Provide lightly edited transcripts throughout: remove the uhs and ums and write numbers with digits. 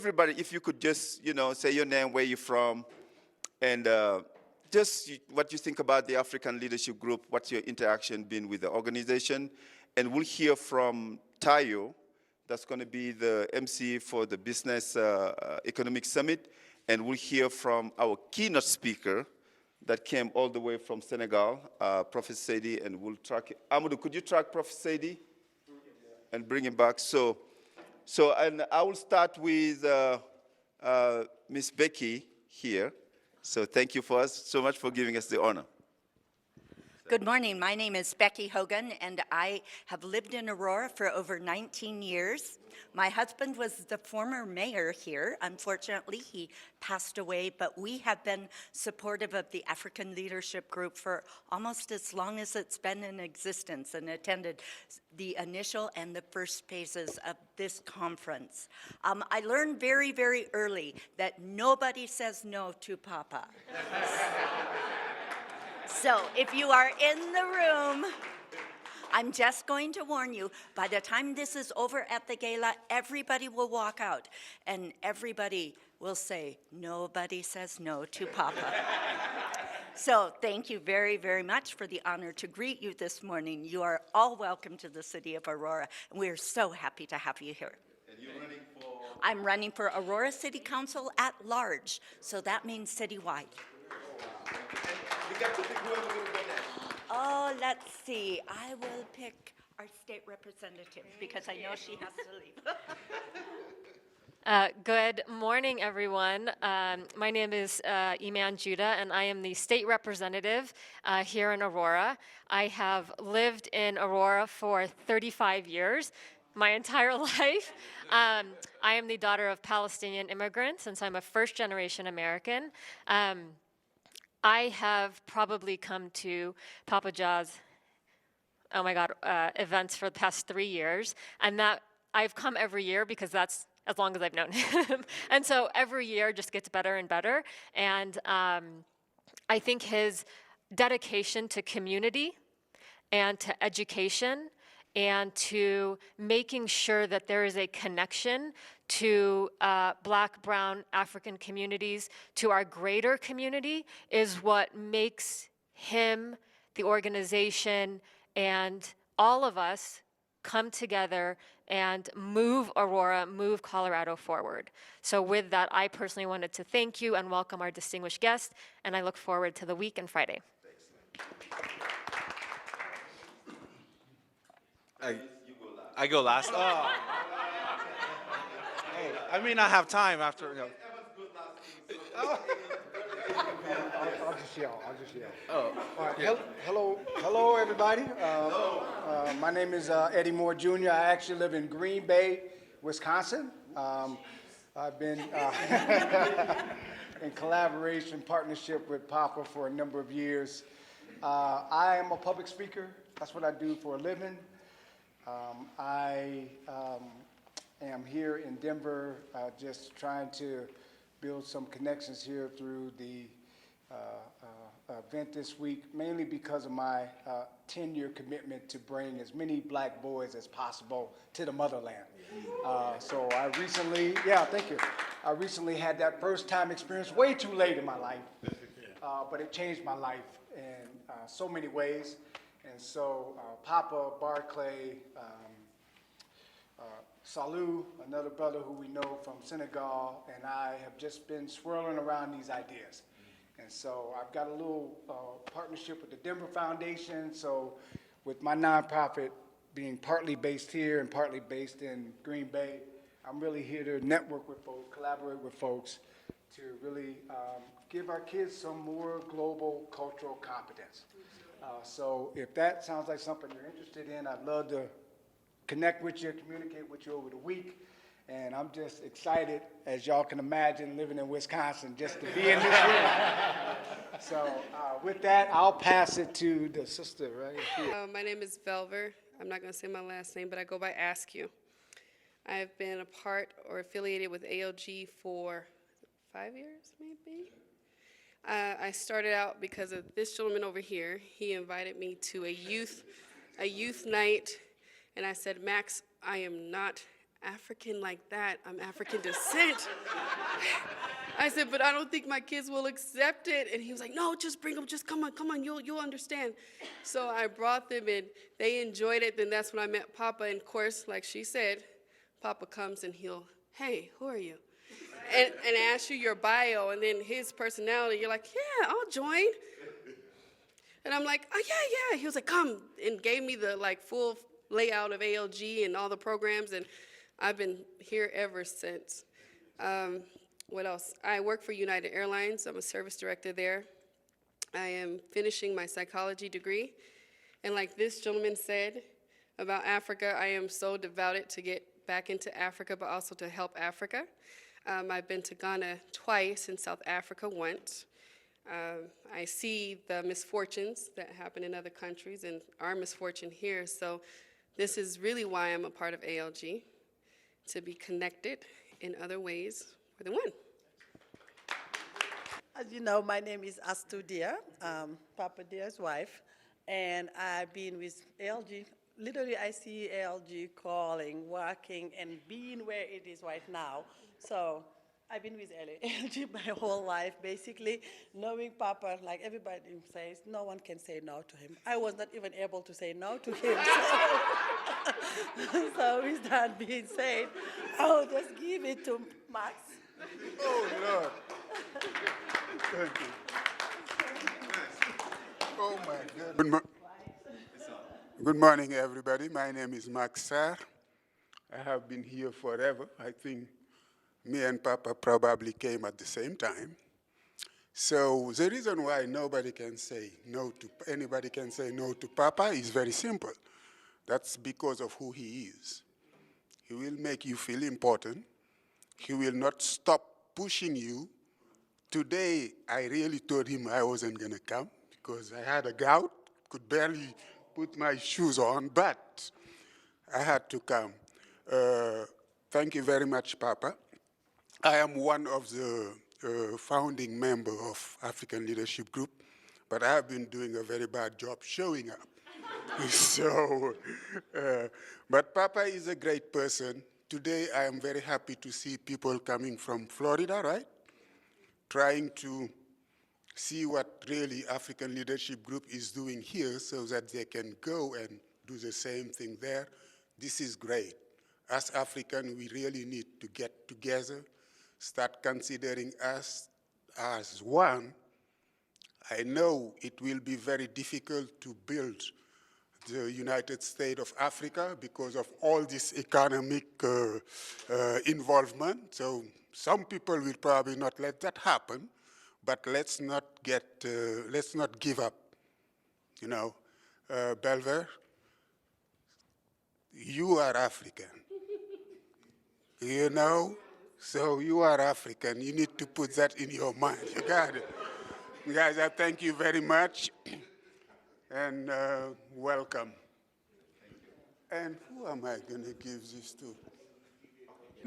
everybody, if you could just, say your name, where you're from, and just what you think about the African Leadership Group, what's your interaction been with the organization. And we'll hear from Tayo, that's going to be the MC for the Business Economic Summit. And we'll hear from our keynote speaker that came all the way from Senegal, Professor Seydi, and we'll track it. Amadou, could you track Professor Seydi and bring him back? So and I will start with Miss Becky here. So thank you so much for giving us the honor. Good morning. My name is Becky Hogan, and I have lived in Aurora for over 19 years. My husband was the former mayor here. Unfortunately, he passed away, but we have been supportive of the African Leadership Group for almost as long as it's been in existence, and attended the initial and the first phases of this conference. I learned very, very early that nobody says no to Papa. So if you are in the room, I'm just going to warn you, by the time this is over at the gala, everybody will walk out, and everybody will say, nobody says no to Papa. So thank you very, very much for the honor to greet you this morning. You are all welcome to the city of Aurora, and we are so happy to have you here. And you're running for? I'm running for Aurora City Council at large, so that means citywide. You got to pick whoever will go next. Oh, let's see. I will pick our state representative because I know she has to leave. Good morning, everyone. My name is Iman Judah, and I am the state representative here in Aurora. I have lived in Aurora for 35 years, my entire life. I am the daughter of Palestinian immigrants, and so I'm a first-generation American. I have probably come to Papa Jaw's, events for the past 3 years, and that I've come every year because that's as long as I've known him. And so every year just gets better and better. And I think his dedication to community and to education and to making sure that there is a connection to Black, Brown, African communities, to our greater community, is what makes him, the organization, and all of us come together and move Aurora, move Colorado forward. So with that, I personally wanted to thank you and welcome our distinguished guest, and I look forward to the week and Friday. I go last. Oh. I may not have time after. I'll just yell. Oh. All right. Hello, everybody. My name is Eddie Moore Jr. I actually live in Green Bay, Wisconsin. I've been in collaboration, partnership with Papa for a number of years. I am a public speaker. That's what I do for a living. I am here in Denver, just trying to build some connections here through the event this week, mainly because of my 10-year commitment to bring as many Black boys as possible to the motherland. So I recently, thank you. I recently had that first-time experience way too late in my life, but it changed my life in so many ways. And so Papa, Barclay, Salou, another brother who we know from Senegal, and I have just been swirling around these ideas. And so I've got a little partnership with the Denver Foundation. So with my nonprofit being partly based here and partly based in Green Bay, I'm really here to network with folks, collaborate with folks to really give our kids some more global cultural competence. So if that sounds like something you're interested in, I'd love to connect with you, communicate with you over the week. And I'm just excited, as y'all can imagine, living in Wisconsin, just to be in this room. So with that, I'll pass it to the sister right here. My name is Velver. I'm not going to say my last name, but I go by Ask You. I've been a part or affiliated with ALG for 5 years, maybe. I started out because of this gentleman over here. He invited me to a youth night, and I said, Max, I am not African like that. I'm African descent. I said, but I don't think my kids will accept it. And he was like, no, just bring them, just come on, you'll understand. So I brought them and they enjoyed it. Then that's when I met Papa. And of course, like she said, Papa comes and he'll, hey, who are you? And ask you your bio and then his personality. You're like, yeah, I'll join. And I'm like, oh, yeah. He was like, come, and gave me the like full layout of ALG and all the programs. And I've been here ever since. What else? I work for United Airlines. I'm a service director there. I am finishing my psychology degree. And like this gentleman said about Africa, I am so devoted to get back into Africa, but also to help Africa. I've been to Ghana twice and South Africa once. I see the misfortunes that happen in other countries and our misfortune here. So this is really why I'm a part of ALG, to be connected in other ways more than one. As you know, my name is Astu Dia, Papa Dia's wife, and I've been with ALG. Literally, I see ALG calling, working, and being where it is right now. So I've been with ALG my whole life, basically, knowing Papa, like everybody says, no one can say no to him. I was not even able to say no to him. So with that being said, I'll just give it to Max. Oh, Lord. Thank you. Oh, my God. Good morning, everybody. My name is Max Sarr. I have been here forever. I think me and Papa probably came at the same time. So the reason why anybody can say no to Papa is very simple. That's because of who he is. He will make you feel important. He will not stop pushing you. Today, I really told him I wasn't going to come because I had a gout, could barely put my shoes on, but I had to come. Thank you very much, Papa. I am one of the founding members of African Leadership Group, but I have been doing a very bad job showing up. So, but Papa is a great person. Today, I am very happy to see people coming from Florida, right? Trying to see what really African Leadership Group is doing here so that they can go and do the same thing there. This is great. As Africans, we really need to get together, start considering us as one. I know it will be very difficult to build the United States of Africa because of all this economic involvement. So some people will probably not let that happen, but let's not give up. You know, Belver, you are African. You know, so you are African. You need to put that in your mind. You got it. Guys, I thank you very much. And welcome. And who am I going to give this to?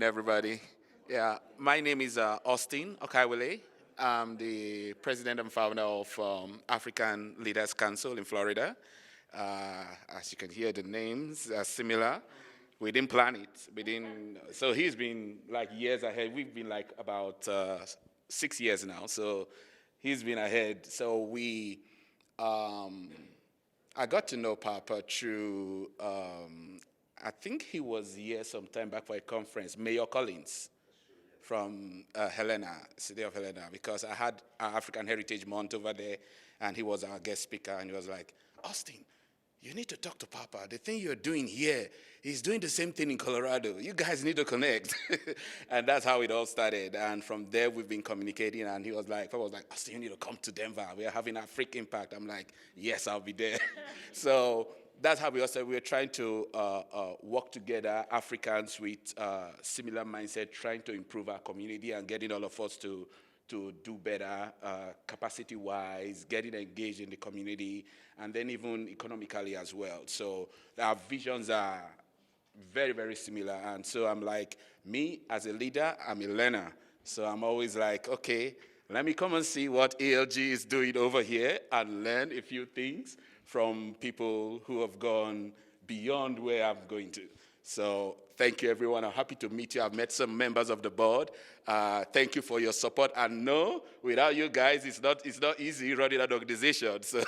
Everybody. Yeah, my name is Austin Okaiwele. I'm the president and founder of African Leaders Council in Florida. As you can hear, the names are similar. We didn't plan it. So he's been like years ahead. We've been like about 6 years now. So he's been ahead. So we... I got to know Papa through, I think he was here some time back for a conference, Mayor Collins from Helena, city of Helena, because I had our African Heritage Month over there, and he was our guest speaker, and he was like, Austin, you need to talk to Papa. The thing you're doing here, he's doing the same thing in Colorado. You guys need to connect. And that's how it all started. And from there, we've been communicating. And he was like, Papa was like, Austin, you need to come to Denver. We are having Afrik Impact. I'm like, yes, I'll be there. So that's how we also, we're trying to work together, Africans with similar mindset, trying to improve our community and getting all of us to do better capacity-wise, getting engaged in the community, and then even economically as well. So our visions are very, very similar. And so I'm like, me as a leader, I'm a learner. So I'm always like, okay, let me come and see what ALG is doing over here and learn a few things from people who have gone beyond where I'm going to. So thank you, everyone. I'm happy to meet you. I've met some members of the board. Thank you for your support. And no, without you guys, it's not easy running an organization. So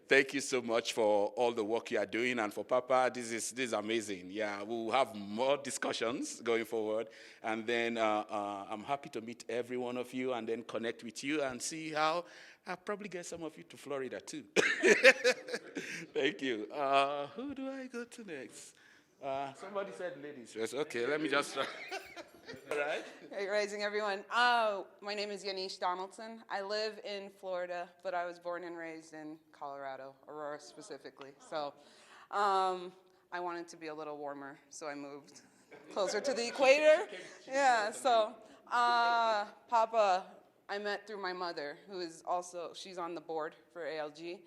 thank you so much for all the work you are doing. And for Papa, this is amazing. Yeah, we'll have more discussions going forward. And then I'm happy to meet every one of you and then connect with you and see how I'll probably get some of you to Florida too. Thank you. Who do I go to next? Somebody said ladies first. Okay, let me just try. All right. Great Rising, everyone. My name is Yanish Donaldson. I live in Florida, but I was born and raised in Colorado, Aurora specifically. So I wanted to be a little warmer, so I moved closer to the equator. Yeah, so Papa, I met through my mother, who is also, she's on the board for ALG.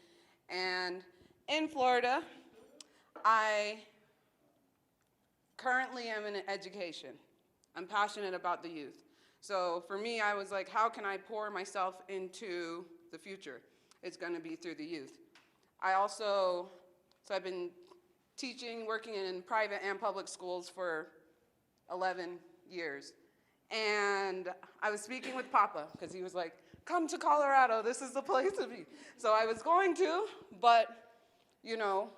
And in Florida, I currently am in education. I'm passionate about the youth. So for me, I was like, how can I pour myself into the future? It's going to be through the youth. So I've been teaching, working in private and public schools for 11 years. And I was speaking with Papa, because he was like, come to Colorado, this is the place to be. So I was going to, but, you know,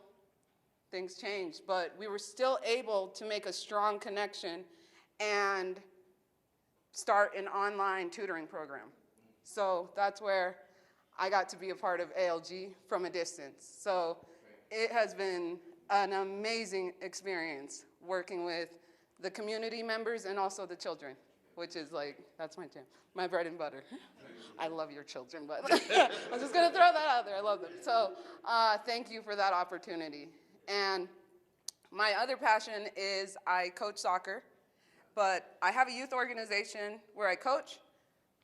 things changed, but we were still able to make a strong connection and start an online tutoring program. So that's where I got to be a part of ALG from a distance. So it has been an amazing experience working with the community members and also the children, which is like, that's my jam, my bread and butter. I love your children, but I'm just gonna throw that out there, I love them. So thank you for that opportunity. And my other passion is I coach soccer, but I have a youth organization where I coach,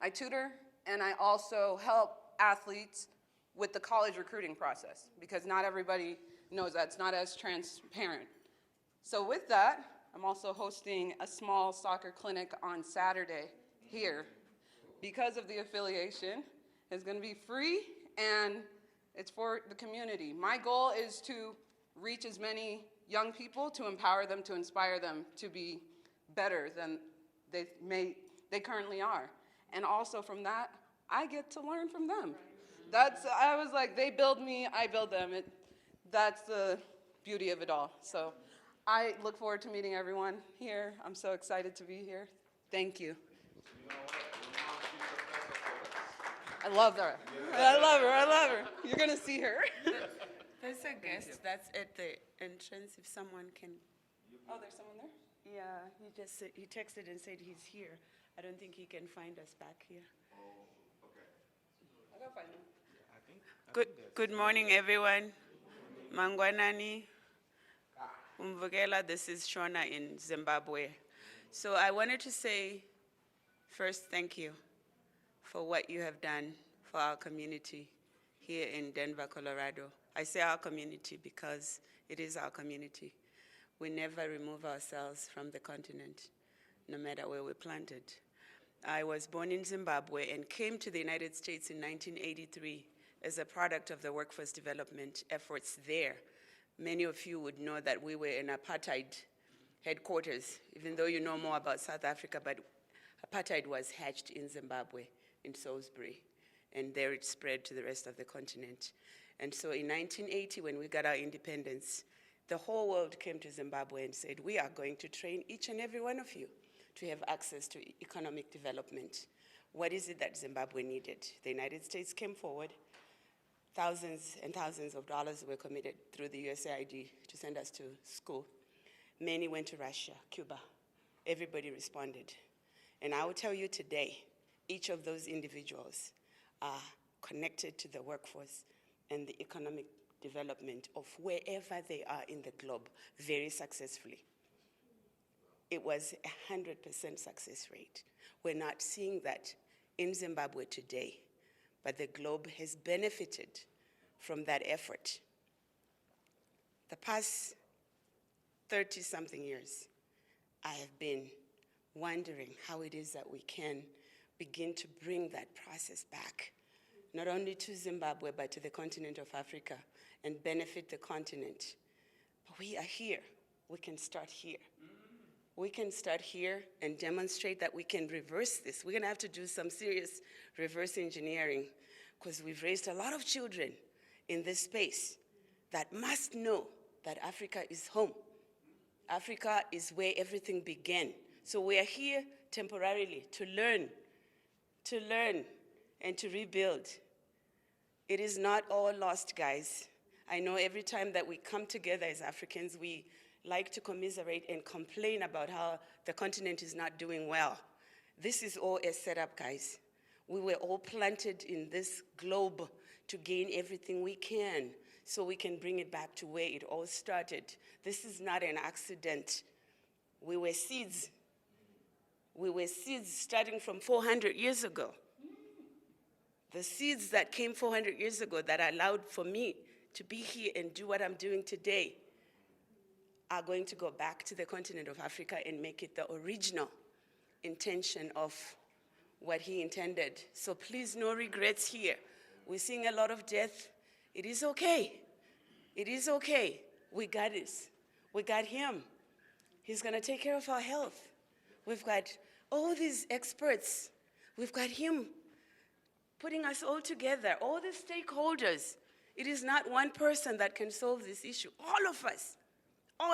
I tutor, and I also help athletes with the college recruiting process, because not everybody knows that. It's not as transparent. So with that, I'm also hosting a small soccer clinic on Saturday here. Because of the affiliation, it's going to be free, and it's for the community. My goal is to reach as many young people, to empower them, to inspire them to be better than they currently are. And also from that, I get to learn from them. I was like, they build me, I build them. That's the beauty of it all. So I look forward to meeting everyone here. I'm so excited to be here. Thank you. I love her. I love her. You're going to see her. There's a guest that's at the entrance, if someone can. Oh, there's someone there? Yeah, he texted and said he's here. I don't think he can find us back here. I'll go find him. Good morning, everyone. Mangwanani, Umvukela, this is Shona in Zimbabwe. So I wanted to say first, thank you for what you have done for our community here in Denver, Colorado. I say our community because it is our community. We never remove ourselves from the continent, no matter where we're planted. I was born in Zimbabwe and came to the United States in 1983 as a product of the workforce development efforts there. Many of you would know that we were in apartheid headquarters, even though you know more about South Africa, but apartheid was hatched in Zimbabwe, in Salisbury, and there it spread to the rest of the continent. And so in 1980, when we got our independence, the whole world came to Zimbabwe and said, we are going to train each and every one of you to have access to economic development. What is it that Zimbabwe needed? The United States came forward. Thousands and thousands of dollars were committed through the USAID to send us to school. Many went to Russia, Cuba. Everybody responded. And I will tell you today, each of those individuals are connected to the workforce and the economic development of wherever they are in the globe very successfully. It was 100% success rate. We're not seeing that in Zimbabwe today, but the globe has benefited from that effort. The past 30-something years, I have been wondering how it is that we can begin to bring that process back, not only to Zimbabwe, but to the continent of Africa, and benefit the continent. But we are here. we can start here. We can start here and demonstrate that we can reverse this. We're gonna have to do some serious reverse engineering because we've raised a lot of children in this space that must know that Africa is home. Africa is where everything began. So we are here temporarily to learn and to rebuild. It is not all lost, guys. I know every time that we come together as Africans, we like to commiserate and complain about how the continent is not doing well. This is all a setup, guys. We were all planted in this globe to gain everything we can so we can bring it back to where it all started. This is not an accident. We were seeds. We were seeds starting from 400 years ago. The seeds that came 400 years ago that allowed for me to be here and do what I'm doing today are going to go back to the continent of Africa and make it the original intention of what he intended. So please, no regrets here. We're seeing a lot of death. It is okay. It is okay. We got this. We got him. He's gonna take care of our health. We've got all these experts. We've got him putting us all together, all the stakeholders. It is not one person that can solve this issue. All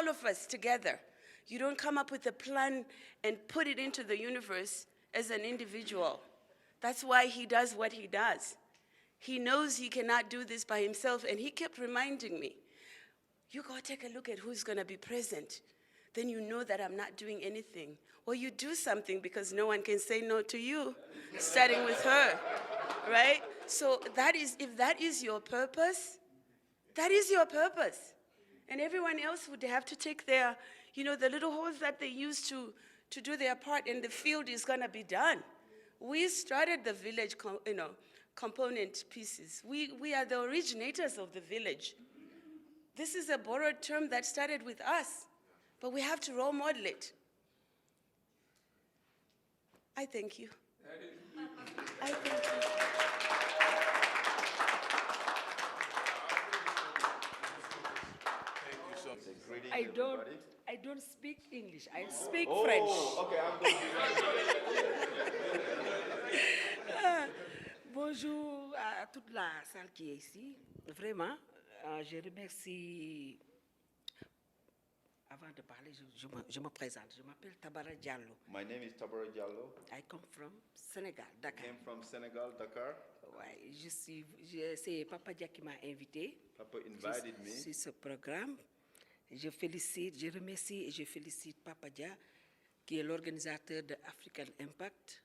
of us together. You don't come up with a plan and put it into the universe as an individual. That's why he does what he does. He knows he cannot do this by himself, and he kept reminding me, you go take a look at who's gonna be present. Then you know that I'm not doing anything. Or you do something because no one can say no to you, starting with her, right? So that is, if that is your purpose, that is your purpose. And everyone else would have to take their, the little holes that they use to do their part, and the field is gonna be done. We started the village, component pieces. We are the originators of the village. This is a borrowed term that started with us, but we have to role model it. I thank you. I thank you. I don't speak English. I speak French. Okay, I'm going to Bonjour à toute la salle qui est ici. Vraiment, je remercie. Avant de parler, je me présente. Je m'appelle Tabara Diallo. My name is Tabara Diallo. I come from Senegal, Dakar. Came from Senegal, Dakar. Ouais, c'est Papa Dia qui m'a invité. Papa invited me. Sur ce programme. Je remercie et je félicite Papa Dia, qui est l'organisateur de African Impact.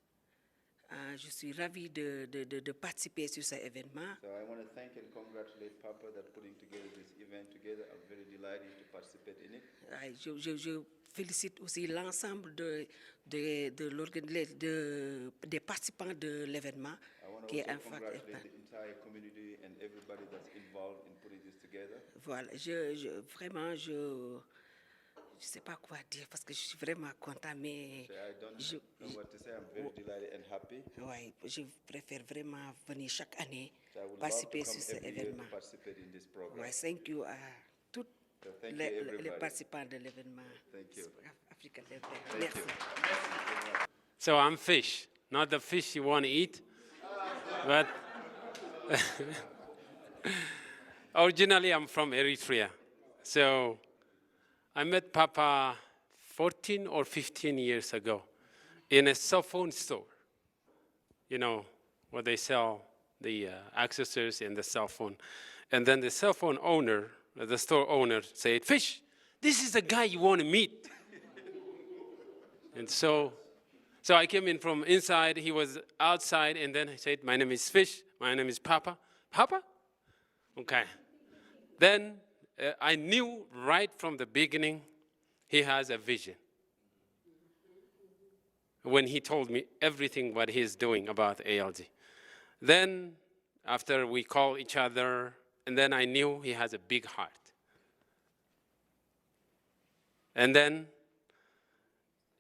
Je suis ravie de participer sur cet événement. So I want to thank and congratulate Papa that putting together this event together. I'm very delighted to participate in it. Je félicite aussi l'ensemble des participants de l'événement, qui est Afrik. The entire community and everybody that's involved in putting this together. Voilà, vraiment, je ne sais pas quoi dire parce que je suis vraiment content, mais I don't know what to say. I'm very delighted and happy. Ouais, je préfère vraiment venir chaque année So I would participer love to sur come cet every year événement. to participate in this program. Ouais, thank you à tous So thank you, les everybody. participants de l'événement. Thank you. African Immigrant. Merci. So I'm fish, not the fish you want to eat, but originally I'm from Eritrea. So I met Papa 14 or 15 years ago in a cell phone store. You know, where they sell the accessories and the cell phone. And then the cell phone owner, the store owner said, Fish, this is the guy you want to meet. And so I came in from inside, he was outside, and then I said, my name is Fish, my name is Papa. Papa? Okay. Then I knew right from the beginning he has a vision. When he told me everything what he's doing about ALG. Then after we call each other, and then I knew he has a big heart. And then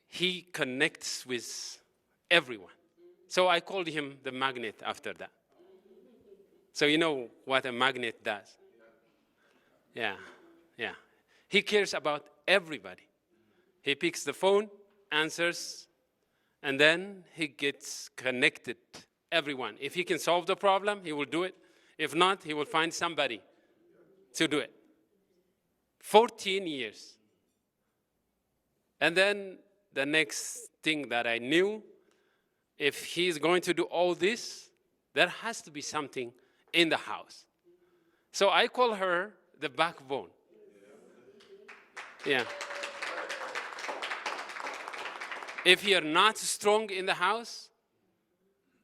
he connects with everyone. So I called him the magnet after that. So you know what a magnet does? Yeah. He cares about everybody. He picks the phone, answers, and then he gets connected, everyone. If he can solve the problem, he will do it. If not, he will find somebody to do it. 14 years. And then the next thing that I knew, if he's going to do all this, there has to be something in the house. So I call her the backbone. Yeah. If you're not strong in the house,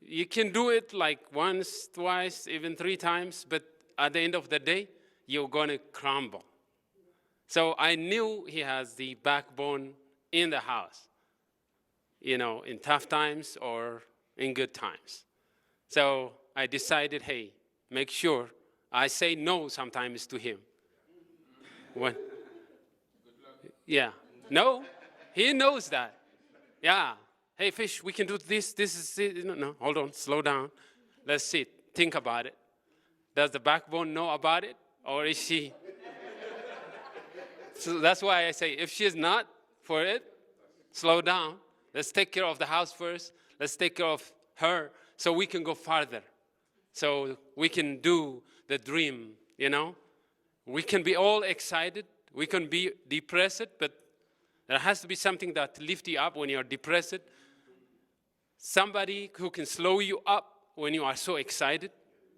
you can do it like once, twice, even 3 times, but at the end of the day, you're going to crumble. So I knew he has the backbone in the house, you know, in tough times or in good times. So I decided, hey, make sure I say no sometimes to him. When, yeah, no, he knows that. Yeah, hey, Fish, we can do this, this is it. No, hold on, slow down. Let's sit, think about it. Does the backbone know about it, or is she? So that's why I say, if she's not for it, slow down. Let's take care of the house first. Let's take care of her so we can go farther. So we can do the dream, you know? We can be all excited. We can be depressed, but there has to be something that lifts you up when you're depressed. Somebody who can slow you up when you are so excited,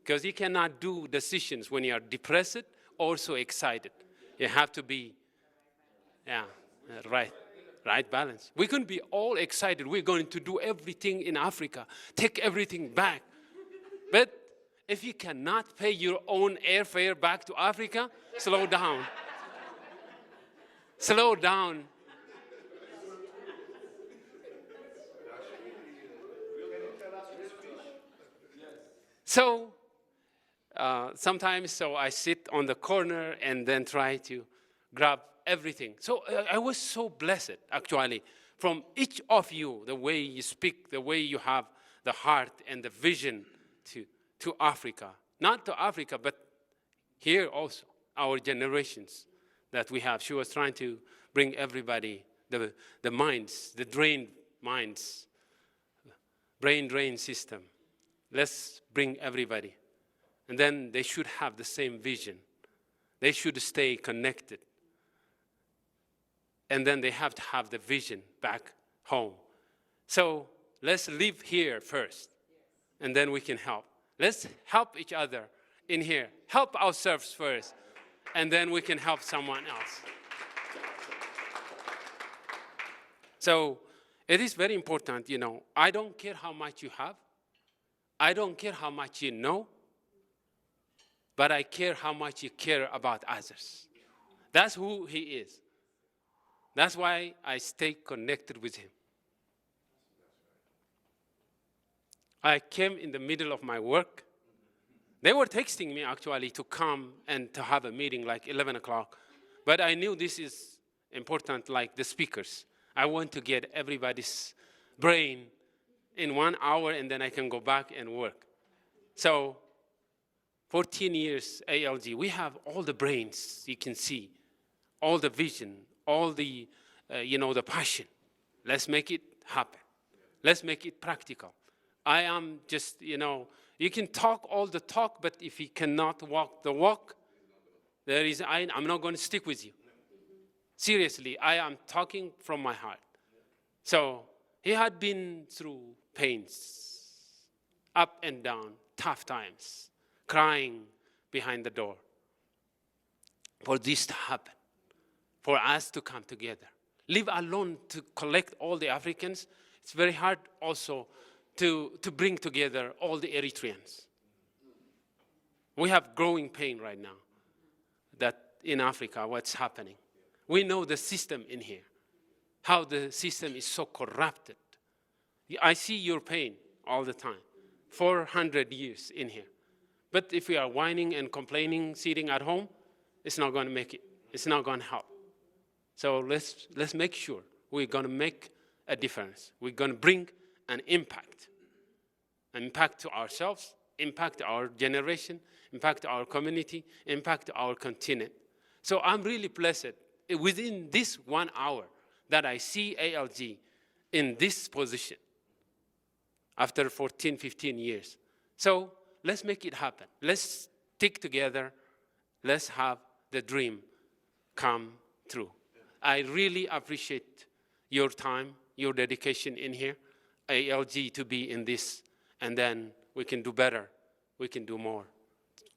because you cannot do decisions when you are depressed or so excited. You have to be, right balance. We can be all excited. We're going to do everything in Africa, take everything back. But if you cannot pay your own airfare back to Africa, slow down. Slow down. So sometimes I sit on the corner and then try to grab everything. So I was so blessed, actually, from each of you, the way you speak, the way you have the heart and the vision to Africa. Not to Africa, but here also, our generations that we have. She was trying to bring everybody, the minds, the drained minds, brain drain system. Let's bring everybody. And then they should have the same vision. They should stay connected. And then they have to have the vision back home. So let's live here first, and then we can help. Let's help each other in here. Help ourselves first, and then we can help someone else. So it is very important, you know. I don't care how much you have. I don't care how much you know. But I care how much you care about others. That's who he is. That's why I stay connected with him. I came in the middle of my work. They were texting me, actually, to come and to have a meeting like 11 o'clock. But I knew this is important, like the speakers. I want to get everybody's brain in 1 hour, and then I can go back and work. So 14 years ALG, we have all the brains you can see, all the vision, all the, the passion. Let's make it happen. Let's make it practical. I am just, you can talk all the talk, but if you cannot walk the walk, I'm not going to stick with you. Seriously, I am talking from my heart. So he had been through pains, up and down, tough times, crying behind the door. For this to happen, for us to come together. Live alone to collect all the Africans, it's very hard also to bring together all the Eritreans. We have growing pain right now that in Africa, what's happening. We know the system in here, how the system is so corrupted. I see your pain all the time, 400 years in here. But if we are whining and complaining, sitting at home, it's not going to make it. It's not going to help. So let's make sure we're going to make a difference. We're going to bring an impact to ourselves, impact to our generation, impact to our community, impact to our continent. So I'm really blessed within this 1 hour that I see ALG in this position after 14, 15 years. So let's make it happen. Let's stick together. Let's have the dream come true. I really appreciate your time, your dedication in here, ALG to be in this, and then we can do better. We can do more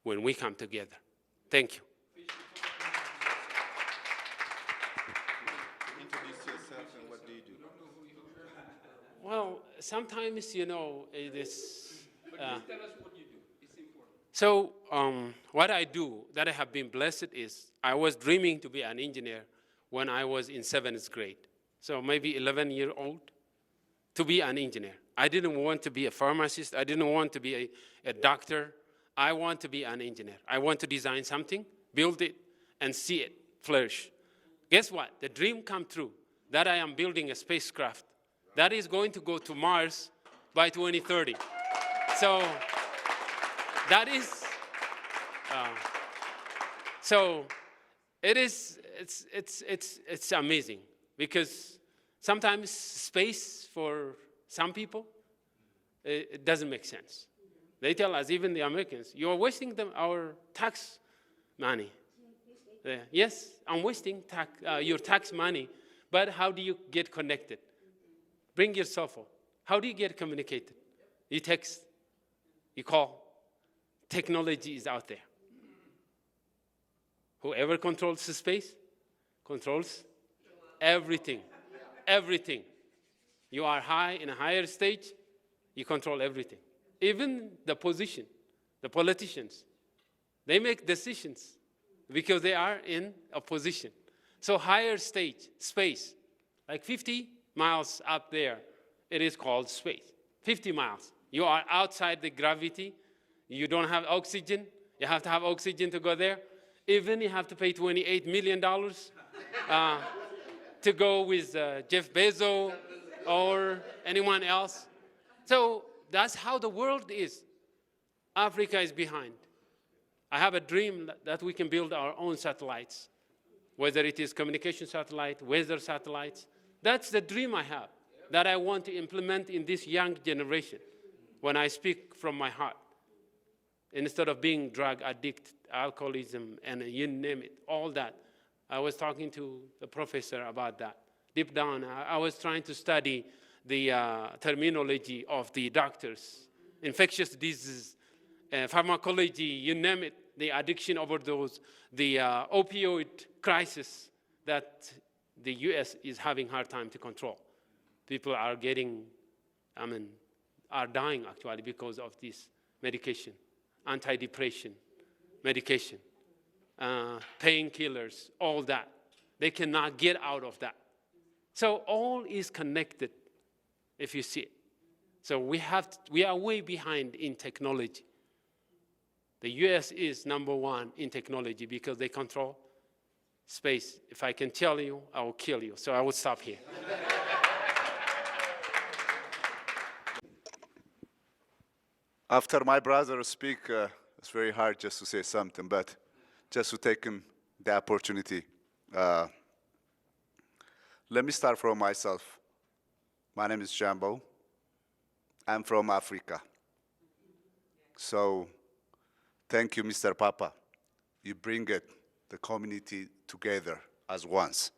when we come together. Thank you. Introduce yourself and what do you do? Well, sometimes, you know, it is. But please tell us what you do. It's important. So, what I do that I have been blessed is I was dreaming to be an engineer when I was in 7th grade. So maybe 11-year-old to be an engineer. I didn't want to be a pharmacist. I didn't want to be a doctor. I want to be an engineer. I want to design something, build it, and see it flourish. Guess what? The dream come true that I am building a spacecraft that is going to go to Mars by 2030. So that is, so it is, it's amazing because sometimes space for some people, it doesn't make sense. They tell us, even the Americans, you're wasting our tax money. Yes, I'm wasting your tax money, but how do you get connected? Bring your cell phone. How do you get communicated? You text, you call. Technology is out there. Whoever controls the space controls everything. Everything. You are high in a higher stage, you control everything. Even the position, the politicians, they make decisions because they are in a position. So higher stage, space, like 50 miles up there, it is called space. 50 miles. You are outside the gravity. You don't have oxygen. You have to have oxygen to go there. Even you have to pay $28 million to go with Jeff Bezos or anyone else. So that's how the world is. Africa is behind. I have a dream that we can build our own satellites, whether it is communication satellite, weather satellites. That's the dream I have, that I want to implement in this young generation when I speak from my heart. Instead of being drug addict, alcoholism, and you name it, all that. I was talking to the professor about that. Deep down, I was trying to study the terminology of the doctors, infectious diseases, pharmacology, you name it, the addiction overdose, the opioid crisis that the US is having a hard time to control. People are getting, are dying actually because of this medication, antidepressant medication, painkillers, all that. They cannot get out of that. So all is connected, if you see it. So we are way behind in technology. The US is #1 in technology because they control space. If I can tell you, I will kill you. So I will stop here. After my brother speak, it's very hard just to say something, but just to take him the opportunity. Let me start from myself. My name is Jambo. I'm from Africa. So thank you, Mr. Papa. You bring the community together as once.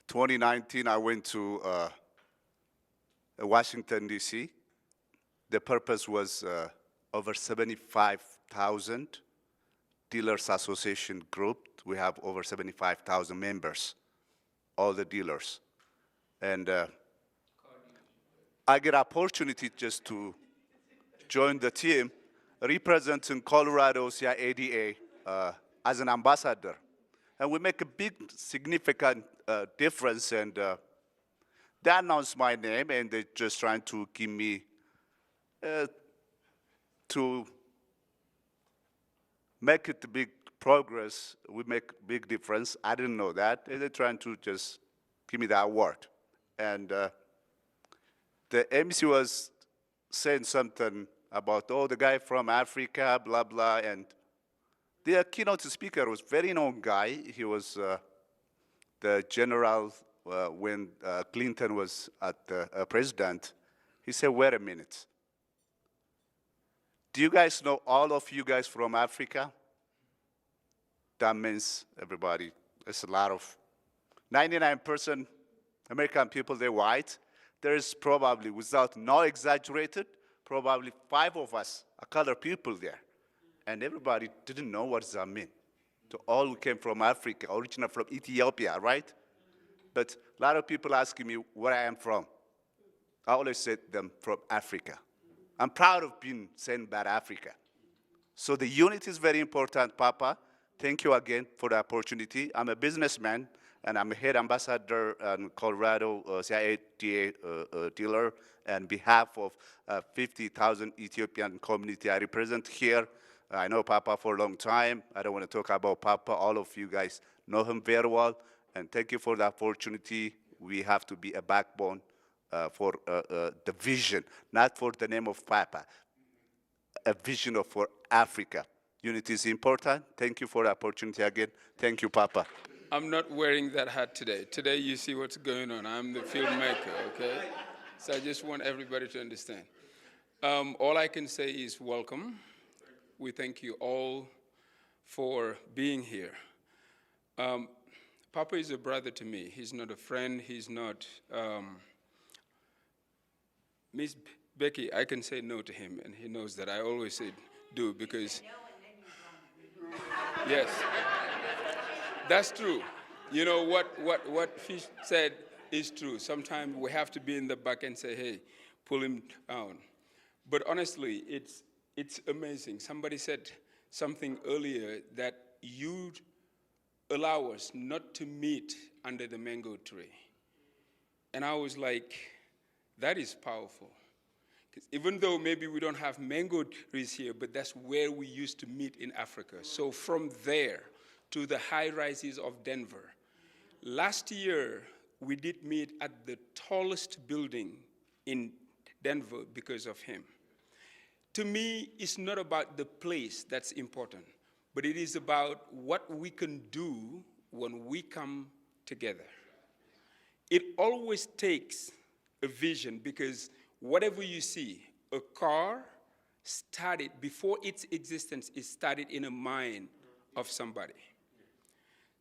2019, I went to Washington, D.C. The purpose was over 75,000 dealers association group. We have over 75,000 members, all the dealers. And I get opportunity just to join the team representing Colorado's ADA as an ambassador. And we make a big, significant difference. And they announced my name, and they're just trying to give me to make it a big progress. We make big difference. I didn't know that. And they're trying to just give me that award. And the MC was saying something about, oh, the guy from Africa, blah, blah, and the keynote speaker was a very known guy. He was the general, when Clinton was at president, he said, wait a minute. Do you guys know all of you guys from Africa? That means everybody. It's a lot of 99% American people, they're white. There is probably, without no exaggerated, probably 5 of us are colored people there. And everybody didn't know what that meant. So all came from Africa, originally from Ethiopia, right? But a lot of people asking me where I am from. I always said them from Africa. I'm proud of being sent about Africa. So the unity is very important, Papa. Thank you again for the opportunity. I'm a businessman, and I'm a head ambassador in Colorado, CIA dealer, on behalf of 50,000 Ethiopian community I represent here. I know Papa for a long time. I don't want to talk about Papa. All of you guys know him very well, and thank you for the opportunity. We have to be a backbone for the vision, not for the name of Papa, a vision for Africa. Unity is important. Thank you for the opportunity again. Thank you, Papa. I'm not wearing that hat today. Today you see what's going on. I'm the filmmaker, okay? So I just want everybody to understand. All I can say is welcome. We thank you all for being here. Papa is a brother to me. He's not a friend. He's not... Miss Becky, I can say no to him, and he knows that. I always say do because... Yes, that's true. You know, what Fish said is true. Sometimes we have to be in the back and say, hey, pull him down. But honestly, it's amazing. Somebody said something earlier that you allow us not to meet under the mango tree. And I was like, that is powerful. Because even though maybe we don't have mango trees here, but that's where we used to meet in Africa. So from there to the high rises of Denver. Last year, we did meet at the tallest building in Denver because of him. To me, it's not about the place that's important, but it is about what we can do when we come together. It always takes a vision, because whatever you see, a car started, before its existence, it started in a mind of somebody.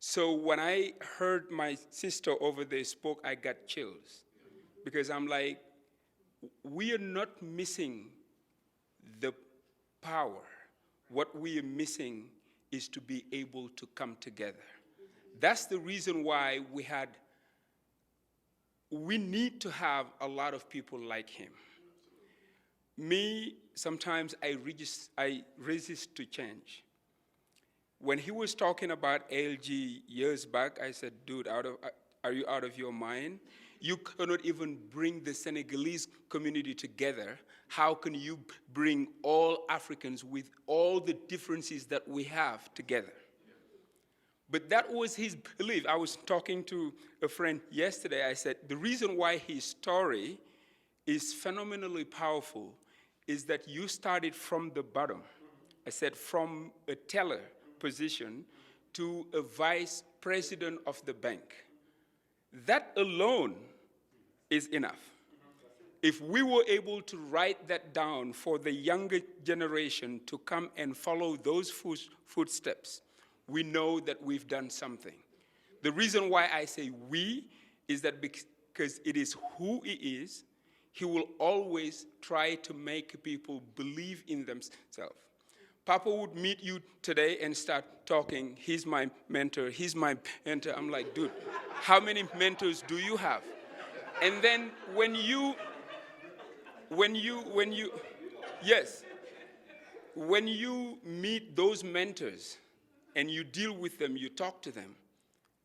So when I heard my sister over there spoke, I got chills. Because I'm like, we are not missing the power. What we are missing is to be able to come together. That's the reason why we need to have a lot of people like him. Me, sometimes I resist to change. When he was talking about ALG years back, I said, dude, are you out of your mind? You cannot even bring the Senegalese community together. How can you bring all Africans with all the differences that we have together? But that was his belief. I was talking to a friend yesterday. I said, the reason why his story is phenomenally powerful is that you started from the bottom. I said, from a teller position to a vice president of the bank. That alone is enough. If we were able to write that down for the younger generation to come and follow those footsteps, we know that we've done something. The reason why I say we is that because it is who he is, he will always try to make people believe in themselves. Papa would meet you today and start talking, he's my mentor, he's my mentor. I'm like, dude, how many mentors do you have? And then when you meet those mentors and you deal with them, you talk to them,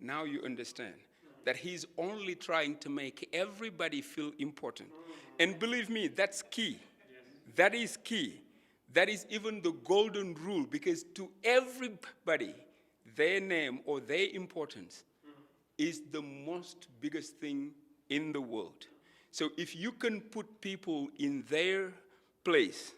now you understand that he's only trying to make everybody feel important. And believe me, that's key. That is key. That is even the golden rule, because to everybody, their name or their importance is the most biggest thing in the world. So if you can put people in their place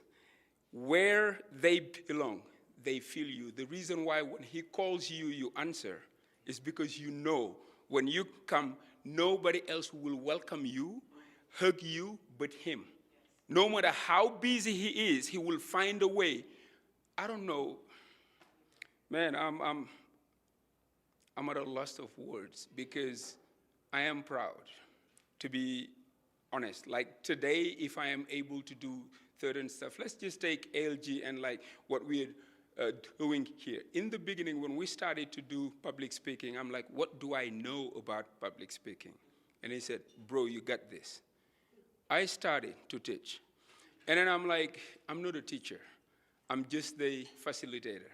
where they belong, they feel you. The reason why when he calls you, you answer is because you know when you come, nobody else will welcome you, hug you, but him. No matter how busy he is, he will find a way. I don't know. Man, I'm at a loss of words because I am proud, to be honest. Like today, if I am able to do certain stuff, let's just take ALG and like what we're doing here. In the beginning, when we started to do public speaking, I'm like, what do I know about public speaking? And he said, bro, you got this. I started to teach. And then I'm like, I'm not a teacher. I'm just the facilitator.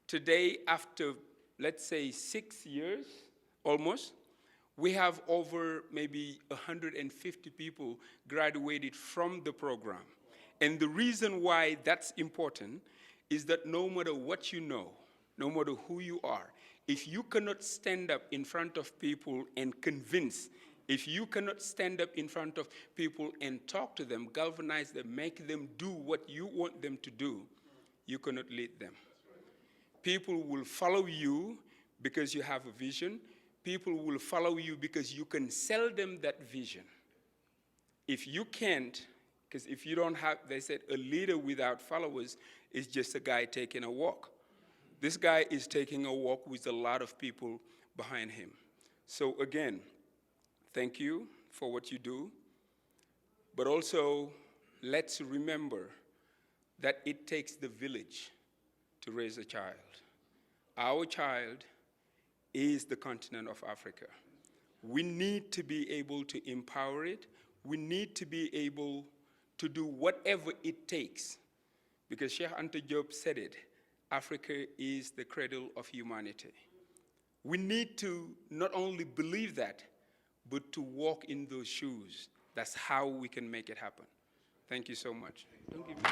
Today, after, let's say, 6 years, almost, we have over maybe 150 people graduated from the program. And the reason why that's important is that no matter what you know, no matter who you are, if you cannot stand up in front of people and convince, if you cannot stand up in front of people and talk to them, galvanize them, make them do what you want them to do, you cannot lead them. People will follow you because you have a vision. People will follow you because you can sell them that vision. If you can't, because if you don't have, they said, a leader without followers is just a guy taking a walk. This guy is taking a walk with a lot of people behind him. So again, thank you for what you do. But also, let's remember that it takes the village to raise a child. Our child is the continent of Africa. We need to be able to empower it. We need to be able to do whatever it takes. Because Sheikh Anta Diop said it, Africa is the cradle of humanity. We need to not only believe that, but to walk in those shoes. That's how we can make it happen. Thank you so much. Don't give me.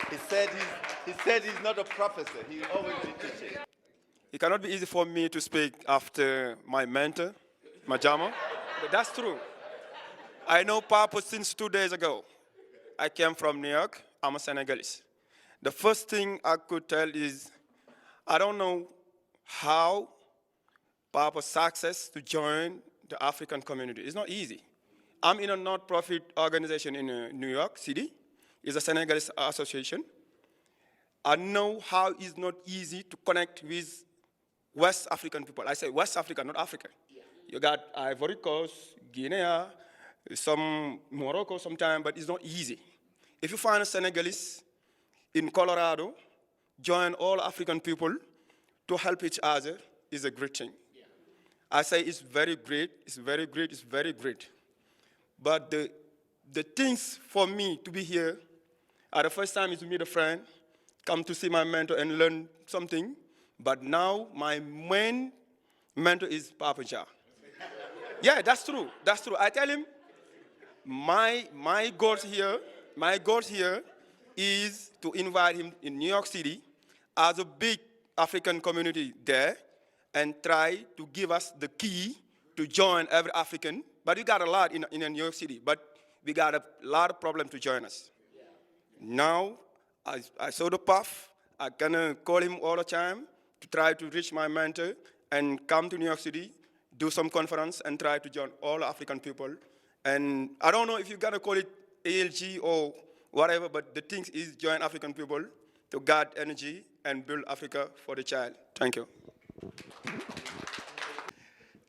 He said he's not a professor. He always be teaching. It cannot be easy for me to speak after my mentor, Majama, but that's true. I know Papa since 2 days ago. I came from New York. I'm a Senegalese. The first thing I could tell is I don't know how Papa's success to join the African community. It's not easy. I'm in a not-profit organization in New York City. It's a Senegalese association. I know how it's not easy to connect with West African people. I say West Africa, not Africa. You got Ivory Coast, Guinea, some Morocco sometimes, but it's not easy. If you find a Senegalese in Colorado, join all African people to help each other is a great thing. I say it's very great, it's very great, it's very great. But the things for me to be here, the first time is to meet a friend, come to see my mentor and learn something. But now my main mentor is Papa Ja. Yeah, that's true. That's true. I tell him my goals here is to invite him in New York City as a big African community there and try to give us the key to join every African. But we got a lot in New York City, but we got a lot of problems to join us. Now, I saw the path. I'm gonna call him all the time to try to reach my mentor and come to New York City, do some conference, and try to join all African people. And I don't know if you're gonna call it ALG or whatever, but the thing is join African people to guard energy and build Africa for the child. Thank you.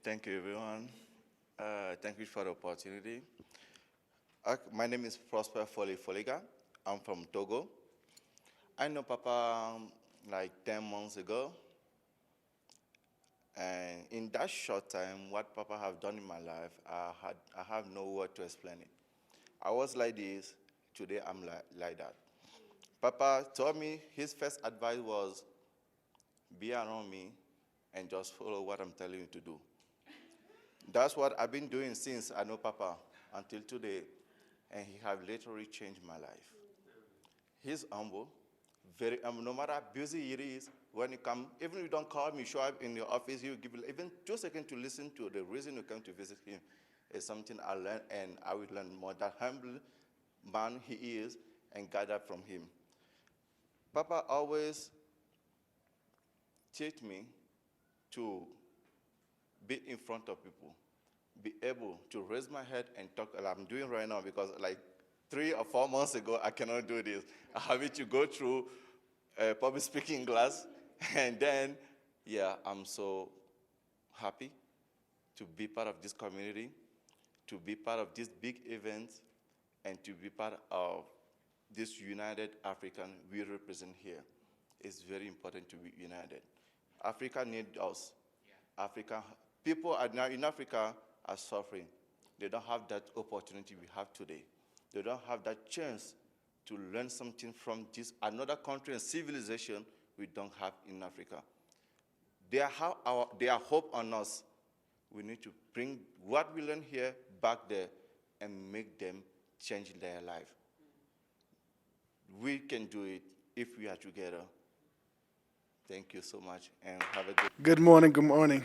Thank you, everyone. Thank you for the opportunity. My name is Prosper Foli Foliga. I'm from Togo. I know Papa like 10 months ago. And in that short time, what Papa have done in my life, I have no word to explain it. I was like this, today I'm like that. Papa told me his first advice was, be around me and just follow what I'm telling you to do. That's what I've been doing since I know Papa until today, and he have literally changed my life. He's humble, very humble. No matter how busy it is, when you come, even if you don't call me, show up in your office, he'll give you even 2 seconds to listen to the reason you come to visit him. Is something I learned, and I will learn more. That humble man he is, and gather from him. Papa always teach me to be in front of people, be able to raise my head and talk like I'm doing right now, because like 3 or 4 months ago, I cannot do this. I have to go through a public speaking class, and then, yeah, I'm so happy to be part of this community, to be part of this big event, and to be part of this united African we represent here. It's very important to be united. Africa needs us. Africa, people are now in Africa are suffering. They don't have that opportunity we have today. They don't have that chance to learn something from this another country and civilization we don't have in Africa. They are hope on us. We need to bring what we learn here back there and make them change their life. We can do it if we are together. Thank you so much, and have a good. Good morning, good morning.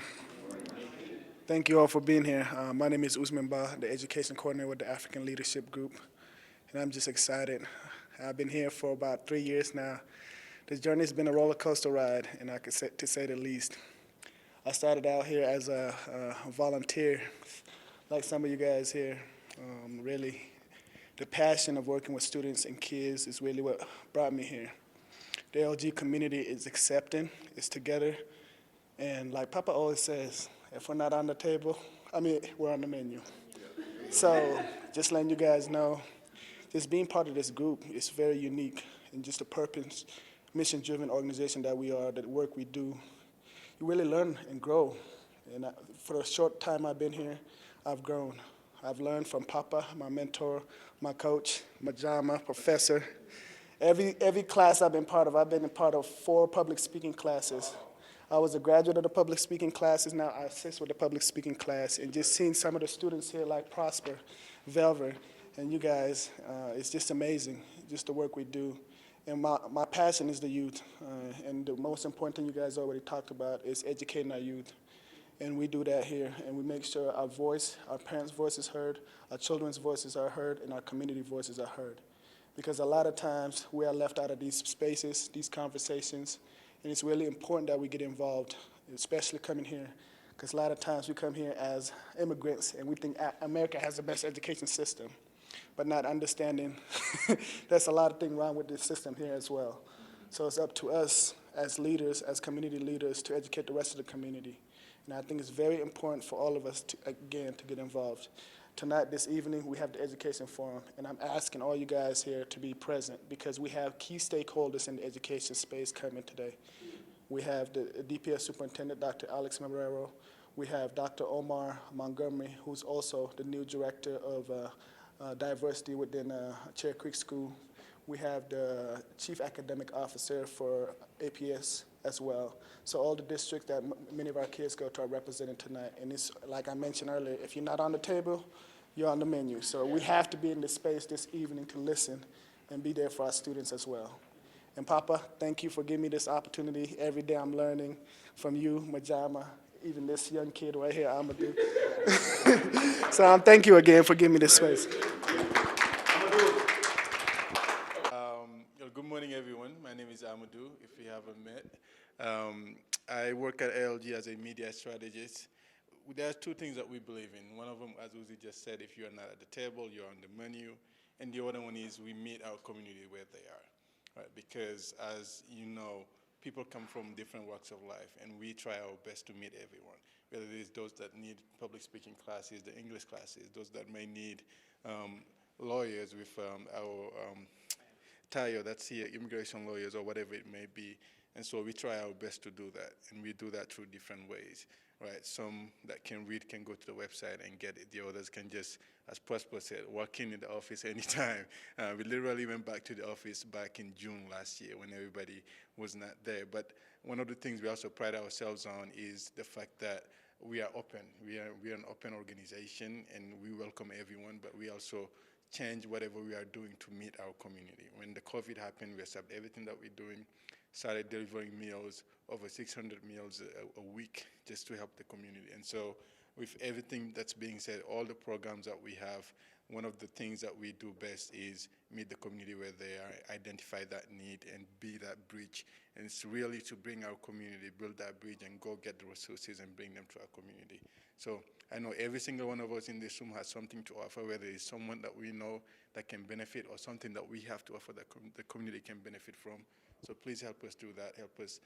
Thank you all for being here. My name is Usman Ba, the Education Coordinator with the African Leadership Group, and I'm just excited. I've been here for about 3 years now. This journey has been a roller coaster ride, and I could say, to say the least. I started out here as a volunteer, like some of you guys here. Really, the passion of working with students and kids is really what brought me here. The LG community is accepting, it's together, and like Papa always says, if we're not on the table, we're on the menu. So just letting you guys know, just being part of this group is very unique, and just the purpose, mission-driven organization that we are, the work we do, you really learn and grow. And for the short time I've been here, I've grown. I've learned from Papa, my mentor, my coach, Majama, professor. Every class I've been a part of 4 public speaking classes. I was a graduate of the public speaking classes, now I assist with the public speaking class, and just seeing some of the students here like Prosper, Velver, and you guys, it's just amazing, just the work we do. And my passion is the youth, and the most important thing you guys already talked about is educating our youth. And we do that here, and we make sure our voice, our parents' voice is heard, our children's voices are heard, and our community voices are heard. Because a lot of times we are left out of these spaces, these conversations, and it's really important that we get involved, especially coming here. Because a lot of times we come here as immigrants and we think America has the best education system, but not understanding there's a lot of things wrong with this system here as well. So it's up to us as leaders, as community leaders, to educate the rest of the community. And I think it's very important for all of us, to get involved. Tonight, this evening, we have the Education Forum, and I'm asking all you guys here to be present because we have key stakeholders in the education space coming today. We have the DPS Superintendent, Dr. Alex Marrero. We have Dr. Omar Montgomery, who's also the new Director of Diversity within Cherry Creek School. We have the Chief Academic Officer for APS as well. So all the districts that many of our kids go to are represented tonight. And it's, like I mentioned earlier, if you're not on the table, you're on the menu. So we have to be in this space this evening to listen and be there for our students as well. And Papa, thank you for giving me this opportunity. Every day I'm learning from you, Majama, even this young kid right here, Amadou. So thank you again for giving me this space. Good morning, everyone. My name is Amadou, if we haven't met. I work at ALG as a media strategist. There are 2 things that we believe in. One of them, as Uzi just said, if you're not at the table, you're on the menu. And the other one is we meet our community where they are, right? Because as you know, people come from different walks of life, and we try our best to meet everyone, whether it is those that need public speaking classes, the English classes, those that may need lawyers with our TIO, that's here, immigration lawyers or whatever it may be. And so we try our best to do that, and we do that through different ways, right? Some that can read can go to the website and get it. The others can just, as Prosper said, walk in the office anytime. We literally went back to the office back in June last year when everybody was not there. But one of the things we also pride ourselves on is the fact that we are open. We are an open organization, and we welcome everyone, but we also change whatever we are doing to meet our community. When the COVID happened, we stopped everything that we're doing, started delivering meals, over 600 meals a week, just to help the community. And so with everything that's being said, all the programs that we have, one of the things that we do best is meet the community where they are, identify that need, and be that bridge. And it's really to bring our community, build that bridge, and go get the resources and bring them to our community. So I know every single one of us in this room has something to offer, whether it's someone that we know that can benefit or something that we have to offer that the community can benefit from. So please help us do that. Help us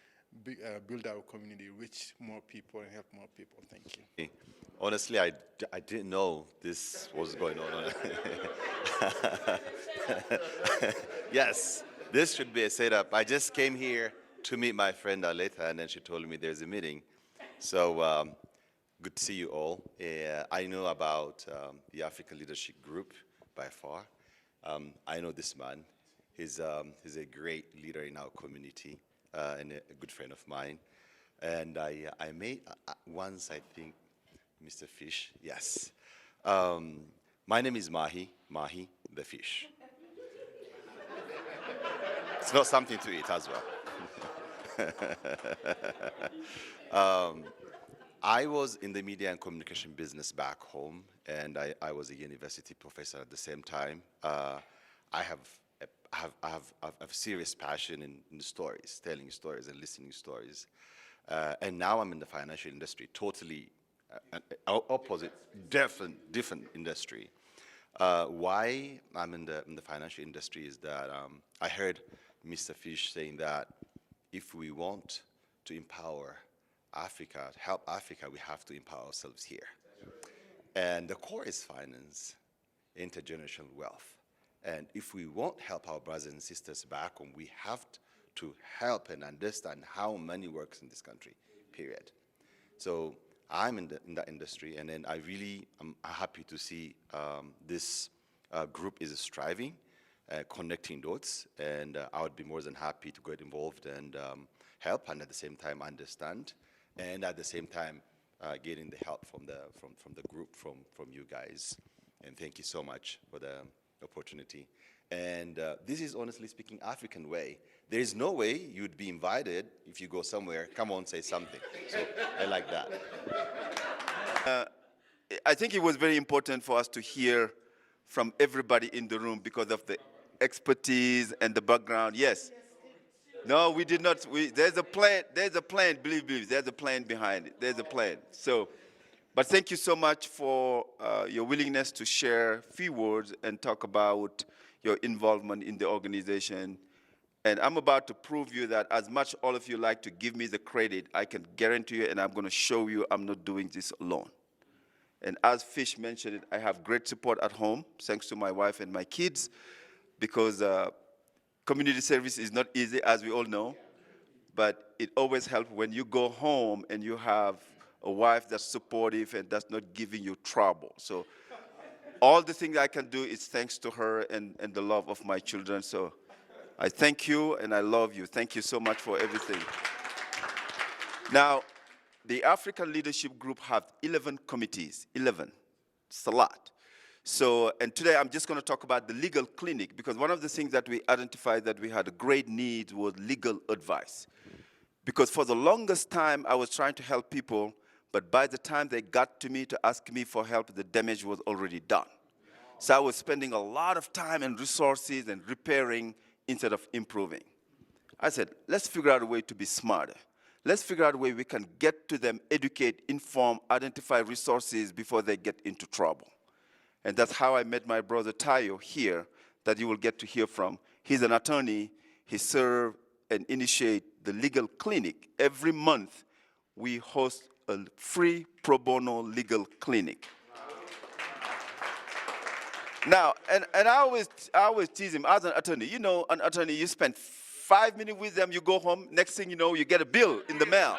build our community, reach more people, and help more people. Thank you. Honestly, I didn't know this was going on. Yes, this should be a setup. I just came here to meet my friend Aleta, and then she told me there's a meeting. So good to see you all. I know about the African Leadership Group by far. I know this man. He's a great leader in our community and a good friend of mine. And I met once, I think, Mr. Fish, yes. My name is Mahi the fish. It's not something to eat as well. I was in the media and communication business back home, and I was a university professor at the same time. I have a serious passion in stories, telling stories and listening stories. And now I'm in the financial industry, totally opposite, different industry. Why I'm in the financial industry is that I heard Mr. Fish saying that if we want to empower Africa, help Africa, we have to empower ourselves here. And the core is finance, intergenerational wealth. And if we won't help our brothers and sisters back home, we have to help and understand how money works in this country, period. So I'm in that industry, and then I really am happy to see this group is striving, connecting dots, and I would be more than happy to get involved and help, and at the same time understand, and at the same time getting the help from the group, from you guys. And thank you so much for the opportunity. And this is, honestly speaking, African way. There is no way you'd be invited if you go somewhere, come on, say something. So I like that. I think it was very important for us to hear from everybody in the room because of the expertise and the background. Yes. No, we did not. There's a plan. There's a plan. Believe. There's a plan behind it. There's a plan. So, but thank you so much for your willingness to share a few words and talk about your involvement in the organization. And I'm about to prove you that as much all of you like to give me the credit, I can guarantee you, and I'm going to show you I'm not doing this alone. And as Fish mentioned it, I have great support at home, thanks to my wife and my kids, because community service is not easy, as we all know, but it always helps when you go home and you have a wife that's supportive and that's not giving you trouble. So all the things I can do is thanks to her and the love of my children. So I thank you and I love you. Thank you so much for everything. Now, the African Leadership Group have 11 committees, 11. It's a lot. So, and today I'm just going to talk about the legal clinic, because one of the things that we identified that we had a great need was legal advice. Because for the longest time, I was trying to help people, but by the time they got to me to ask me for help, the damage was already done. So I was spending a lot of time and resources and repairing instead of improving. I said, let's figure out a way to be smarter. Let's figure out a way we can get to them, educate, inform, identify resources before they get into trouble. And that's how I met my brother Tayo here, that you will get to hear from. He's an attorney. He serves and initiates the legal clinic. Every month, we host a free pro bono legal clinic. Now, and I always tease him, as an attorney, you know, an attorney, you spend 5 minutes with them, you go home, next thing you know, you get a bill in the mail.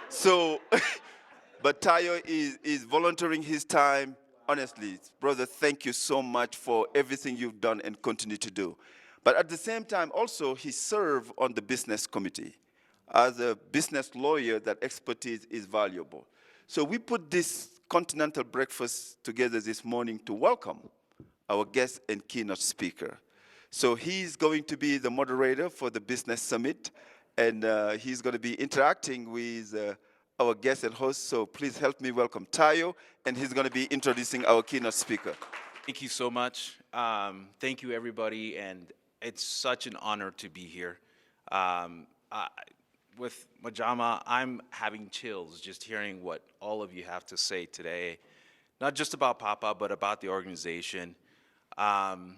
So, but Tayo is volunteering his time. Honestly, brother, thank you so much for everything you've done and continue to do. But at the same time, also, he served on the business committee. As a business lawyer, that expertise is valuable. So we put this Continental breakfast together this morning to welcome our guest and keynote speaker. So he's going to be the moderator for the business summit, and he's going to be interacting with our guest and host. So please help me welcome Tayo, and he's going to be introducing our keynote speaker. Thank you so much. Thank you, everybody, and it's such an honor to be here. With Majama, I'm having chills just hearing what all of you have to say today, not just about Papa, but about the organization. The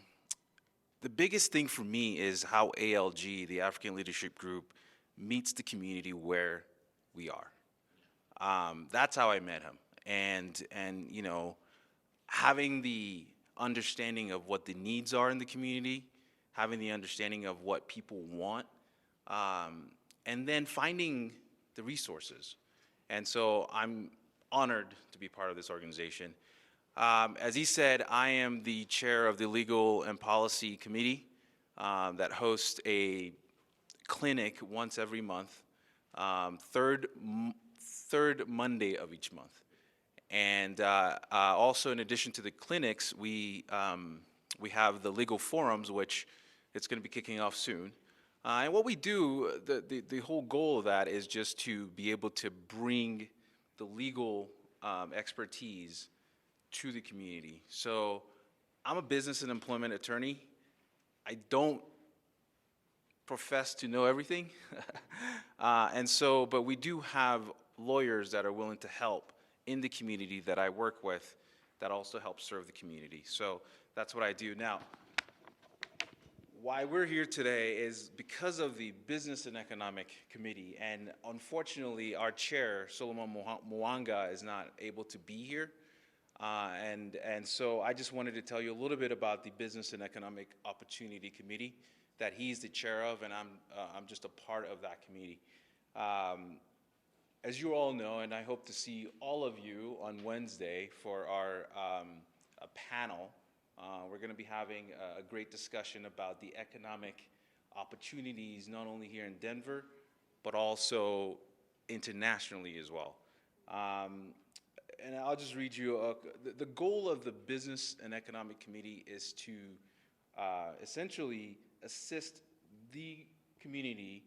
biggest thing for me is how ALG, the African Leadership Group, meets the community where we are. That's how I met him. And you know, having the understanding of what the needs are in the community, having the understanding of what people want, and then finding the resources. And so I'm honored to be part of this organization. As he said, I am the chair of the Legal and Policy Committee that hosts a clinic once every month, third Monday of each month. And also, in addition to the clinics, we have the legal forums, which it's going to be kicking off soon. And what we do, the whole goal of that is just to be able to bring the legal expertise to the community. So I'm a business and employment attorney. I don't profess to know everything. But we do have lawyers that are willing to help in the community that I work with that also help serve the community. So that's what I do. Now, why we're here today is because of the Business and Economic Committee. And unfortunately, our chair, Solomon Mwanga, is not able to be here. And so I just wanted to tell you a little bit about the Business and Economic Opportunity Committee that he's the chair of, and I'm just a part of that committee. As you all know, and I hope to see all of you on Wednesday for our a panel. We're going to be having a great discussion about the economic opportunities, not only here in Denver, but also internationally as well. And I'll just read you, the goal of the Business and Economic Committee is to essentially assist the community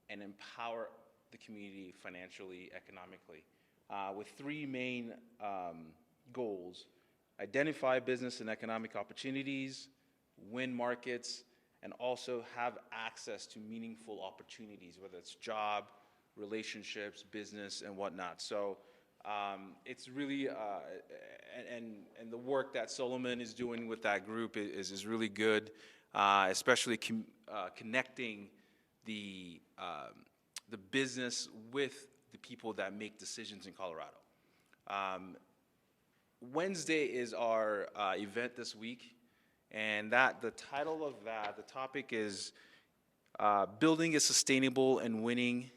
and empower the community financially, economically, with three main goals: identify business and economic opportunities, win markets, and also have access to meaningful opportunities, whether it's job, relationships, business, and whatnot. So it's really, and the work that Solomon is doing with that group is really good, especially connecting the business with the people that make decisions in Colorado. Wednesday is our event this week, and the title of that, the topic is building a sustainable, winning,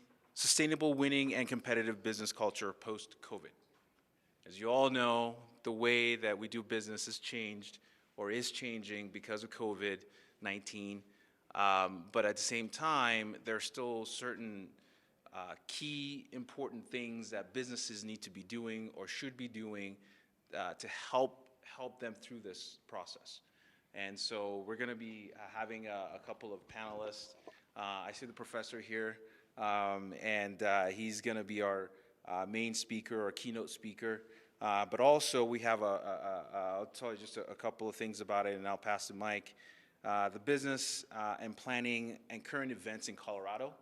and competitive business culture post-COVID. As you all know, the way that we do business has changed or is changing because of COVID-19, but at the same time, there are still certain key important things that businesses need to be doing or should be doing to help them through this process. And so we're going to be having a couple of panelists. I see the professor here, and he's going to be our main speaker or keynote speaker. But also we have I'll tell you just a couple of things about it, and I'll pass the mic. The business and planning and current events in Colorado,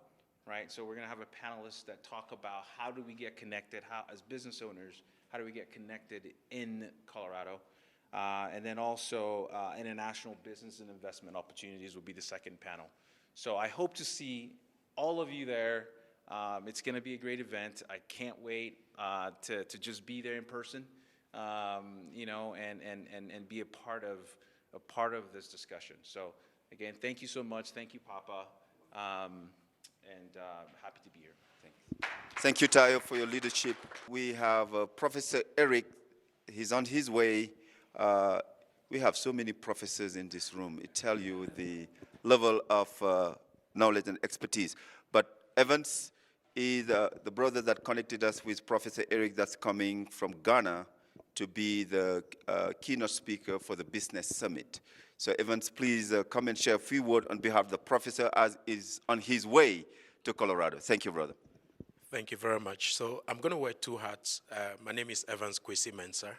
right? So we're going to have a panelist that talk about how do we get connected, how as business owners, how do we get connected in Colorado? And then also international business and investment opportunities will be the second panel. So I hope to see all of you there. It's going to be a great event. I can't wait to just be there in person, you know, and be a part of this discussion. So again, thank you so much. Thank you, Papa, and happy to be here. Thanks. Thank you, Tayo, for your leadership. We have Professor Eric. He's on his way. We have so many professors in this room. It tells you the level of knowledge and expertise. But Evans is the brother that connected us with Professor Eric that's coming from Ghana to be the keynote speaker for the Business Summit. So Evans, please come and share a few words on behalf of the professor as is on his way to Colorado. Thank you, brother. Thank you very much. So I'm going to wear two hats. My name is Evans Kwesi Mensah.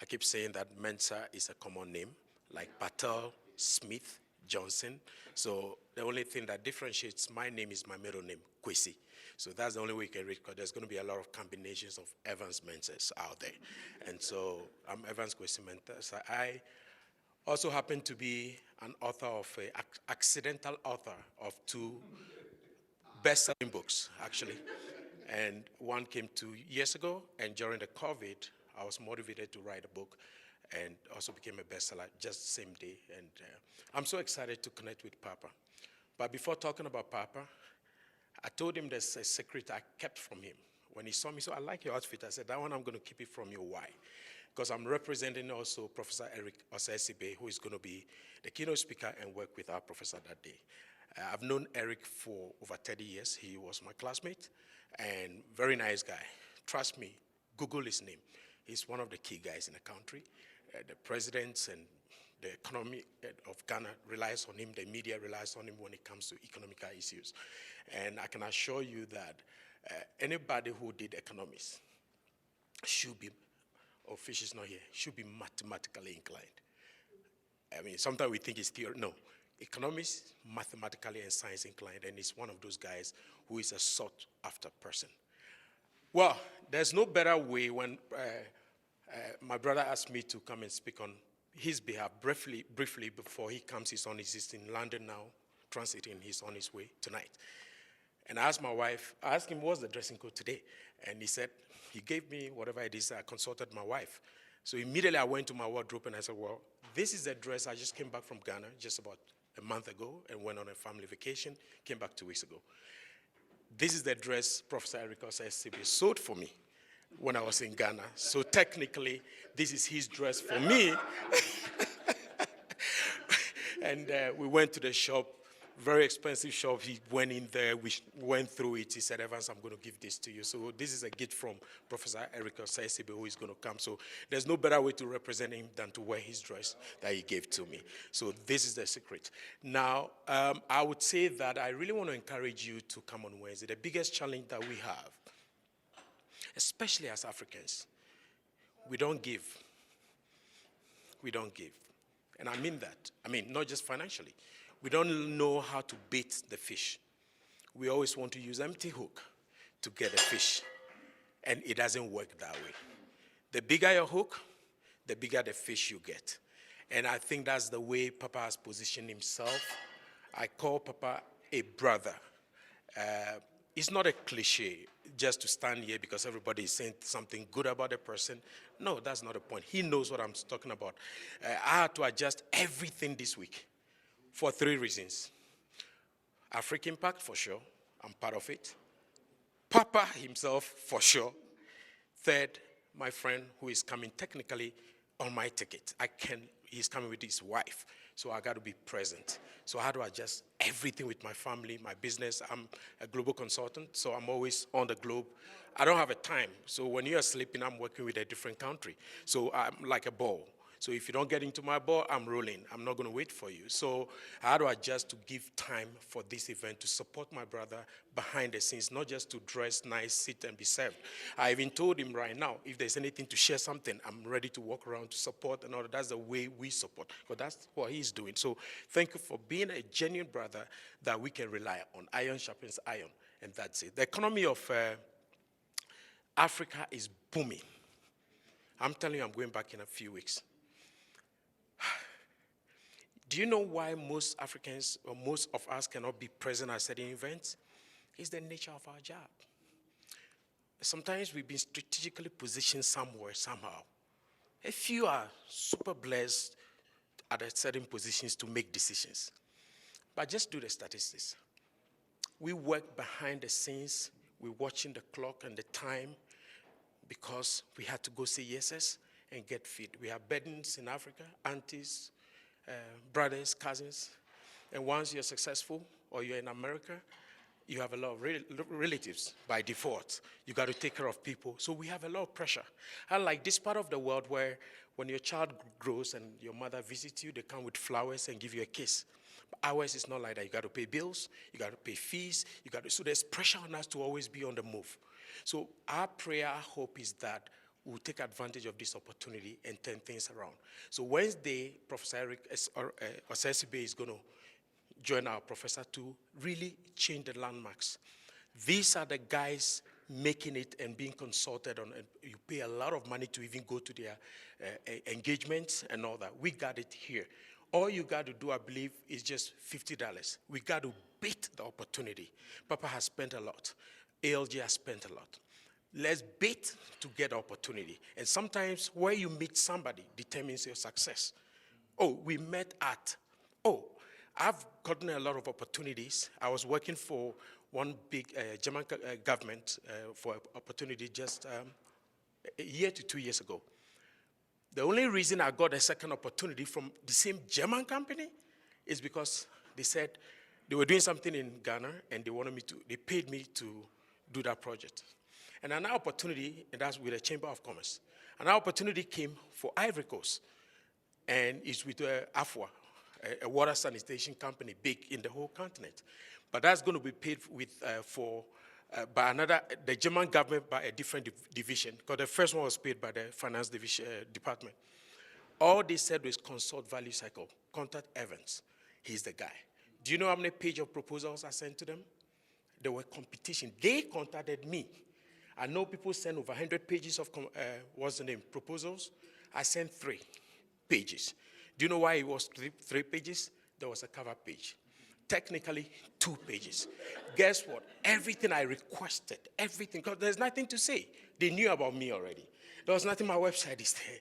I keep saying that Mensa is a common name, like Patel, Smith, Johnson. So the only thing that differentiates my name is my middle name, Kwesi. So that's the only way you can read, because there's going to be a lot of combinations of Evans Mensas out there. And so I'm Evans Kwesi Mensa. I also happen to be an author of, accidental author of 2 best-selling books, actually. And one came 2 years ago, and during the COVID, I was motivated to write a book and also became a bestseller just the same day. And I'm so excited to connect with Papa. But before talking about Papa, I told him there's a secret I kept from him. When he saw me, so I like your outfit. I said, that one I'm going to keep it from you. Why? Because I'm representing also Professor Eric Osesibe, who is going to be the keynote speaker and work with our professor that day. I've known Eric for over 30 years. He was my classmate and very nice guy. Trust me, Google his name. He's one of the key guys in the country. The presidents and the economy of Ghana relies on him. The media relies on him when it comes to economic issues. And I can assure you that anybody who did economics should be, oh, Fish is not here, should be mathematically inclined. I mean, sometimes we think it's theory. No, economics, mathematically and science inclined, and he's one of those guys who is a sought-after person. Well, there's no better way when my brother asked me to come and speak on his behalf briefly before he comes. He's in London now, transiting, he's on his way tonight. And I asked my wife, I asked him, what's the dressing code today? And he said, he gave me whatever it is. I consulted my wife. So immediately I went to my wardrobe and I said, well, this is the dress. I just came back from Ghana just about a month ago and went on a family vacation, came back 2 weeks ago. This is the dress Professor Eric Osesibe sold for me when I was in Ghana. So technically, this is his dress for me. And we went to the shop, very expensive shop. He went in there, we went through it. He said, Evans, I'm going to give this to you. So this is a gift from Professor Eric Osesibe, who is going to come. So there's no better way to represent him than to wear his dress that he gave to me. So this is the secret. Now, I would say that I really want to encourage you to come on Wednesday. The biggest challenge that we have, especially as Africans, we don't give. We don't give. And I mean that. I mean, not just financially. We don't know how to bait the fish. We always want to use empty hook to get a fish. And it doesn't work that way. The bigger your hook, the bigger the fish you get. And I think that's the way Papa has positioned himself. I call Papa a brother. It's not a cliche just to stand here because everybody is saying something good about a person. No, that's not the point. He knows what I'm talking about. I had to adjust everything this week for 3 reasons. Afrik Impact, for sure. I'm part of it. Papa himself, for sure. Third, my friend who is coming technically on my ticket. He's coming with his wife, so I got to be present. So I had to adjust everything with my family, my business. I'm a global consultant, so I'm always on the globe. I don't have a time. So when you're sleeping, I'm working with a different country. So I'm like a ball. So if you don't get into my ball, I'm rolling. I'm not going to wait for you. So I had to adjust to give time for this event to support my brother behind the scenes, not just to dress nice, sit, and be served. I even told him right now, if there's anything to share something, I'm ready to walk around to support and all that. That's the way we support, because that's what he's doing. So thank you for being a genuine brother that we can rely on. Iron sharpens iron, and that's it. The economy of Africa is booming. I'm telling you, I'm going back in a few weeks. Do you know why most Africans or most of us cannot be present at certain events? It's the nature of our job. Sometimes we've been strategically positioned somewhere, somehow. A few are super blessed at certain positions to make decisions. But just do the statistics. We work behind the scenes. We're watching the clock and the time because we had to go say yeses and get fit. We have burdens in Africa, aunties, brothers, cousins, and once you're successful or you're in America, you have a lot of relatives by default. You got to take care of people. So we have a lot of pressure. Unlike this part of the world where when your child grows and your mother visits you, they come with flowers and give you a kiss. But ours is not like that. You got to pay bills, you got to pay fees, so there's pressure on us to always be on the move. So our prayer, our hope is that we'll take advantage of this opportunity and turn things around. So Wednesday, Professor Eric Osesibe is going to join our professor to really change the landmarks. These are the guys making it and being consulted on. And you pay a lot of money to even go to their engagements and all that. We got it here. All you got to do, I believe, is just $50. We got to beat the opportunity. Papa has spent a lot. ALG has spent a lot. Let's bid to get opportunity. And sometimes where you meet somebody determines your success. Oh, we met at, I've gotten a lot of opportunities. I was working for one big German government for opportunity just a year to 2 years ago. The only reason I got a second opportunity from the same German company is because they said they were doing something in Ghana and they paid me to do that project. And an opportunity, and that's with the Chamber of Commerce, an opportunity came for Ivory Coast, and it's with Afwa, a water sanitation company big in the whole continent. But that's going to be paid with, by the German government by a different division, because the first one was paid by the finance department. All they said was consult value cycle, contact Evans. He's the guy. Do you know how many pages of proposals I sent to them? There were competition. They contacted me. I know people send over 100 pages of, proposals. I sent 3 pages. Do you know why it was 3 pages? There was a cover page. Technically, 2 pages. Guess what? Everything I requested, everything, because there's nothing to say. They knew about me already. There was nothing, my website is there.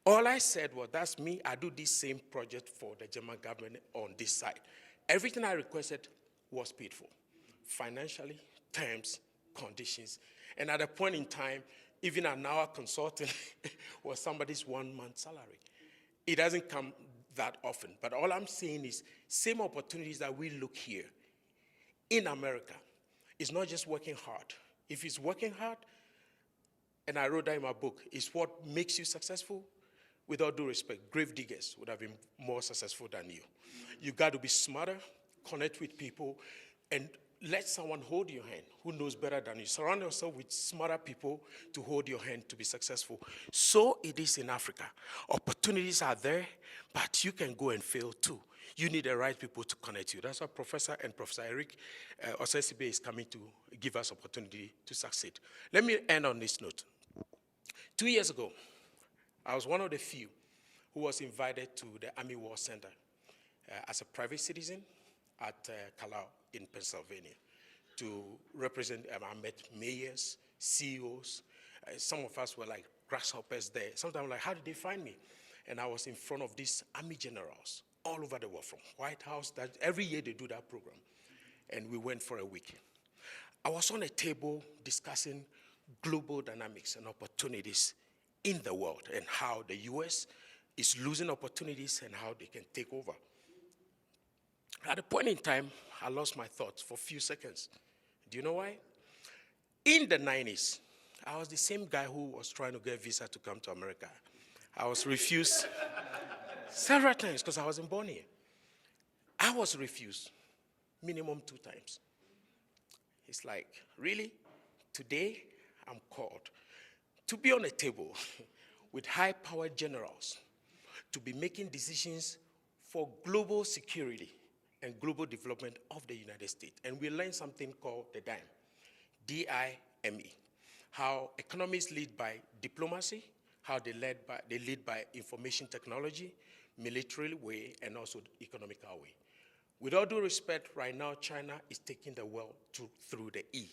All I said was, that's me. I do this same project for the German government on this side. Everything I requested was paid for. Financially, terms, conditions. And at a point in time, even an hour consulting was somebody's 1 month salary. It doesn't come that often. But all I'm saying is, same opportunities that we look here in America, it's not just working hard. If it's working hard, and I wrote that in my book, it's what makes you successful. With all due respect, grave diggers would have been more successful than you. You got to be smarter, connect with people, and let someone hold your hand who knows better than you. Surround yourself with smarter people to hold your hand to be successful. So it is in Africa. Opportunities are there, but you can go and fail too. You need the right people to connect you. That's why Professor Eric Osesibe is coming to give us opportunity to succeed. Let me end on this note. 2 years ago, I was one of the few who was invited to the Army War Center as a private citizen at Kalau in Pennsylvania to represent. I met mayors, CEOs. Some of us were like grasshoppers there. Sometimes like, how did they find me? And I was in front of these army generals all over the world, from White House. That every year they do that program. And we went for a week. I was on a table discussing global dynamics and opportunities in the world and how the US is losing opportunities and how they can take over. At a point in time, I lost my thoughts for a few seconds. Do you know why? In the 90s, I was the same guy who was trying to get a visa to come to America. I was refused several times because I wasn't born here. I was refused minimum 2 times. It's like, really? Today, I'm called to be on a table with high-powered generals to be making decisions for global security and global development of the United States. And we learned something called the DIME, D-I-M-E, how economies lead by diplomacy, how they lead by information technology, military way, and also economical way. With all due respect, right now, China is taking the world through the E,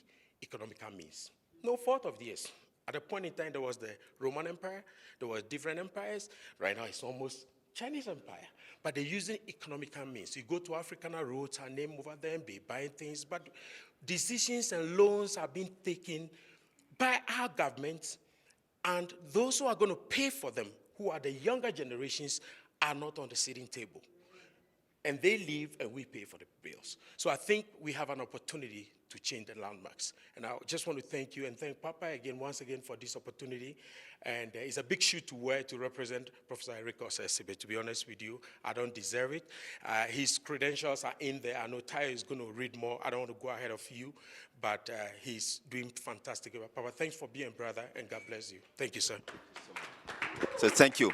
economical means. No fault of theirs. At a point in time, there was the Roman Empire, there was different empires. Right now, it's almost Chinese empire. But they're using economical means. You go to African roads and name over there and be buying things, but decisions and loans are being taken by our governments, and those who are going to pay for them, who are the younger generations, are not on the sitting table. and they live and we pay for the bills. So I think we have an opportunity to change the landmarks. And I just want to thank you and thank Papa again, once again, for this opportunity. And it's a big shoe to wear to represent Professor Eric Osesibe. To be honest with you, I don't deserve it. His credentials are in there. I know Tayo is going to read more. I don't want to go ahead of you, but he's doing fantastic. Papa, thanks for being a brother, and God bless you. Thank you, sir. So thank you.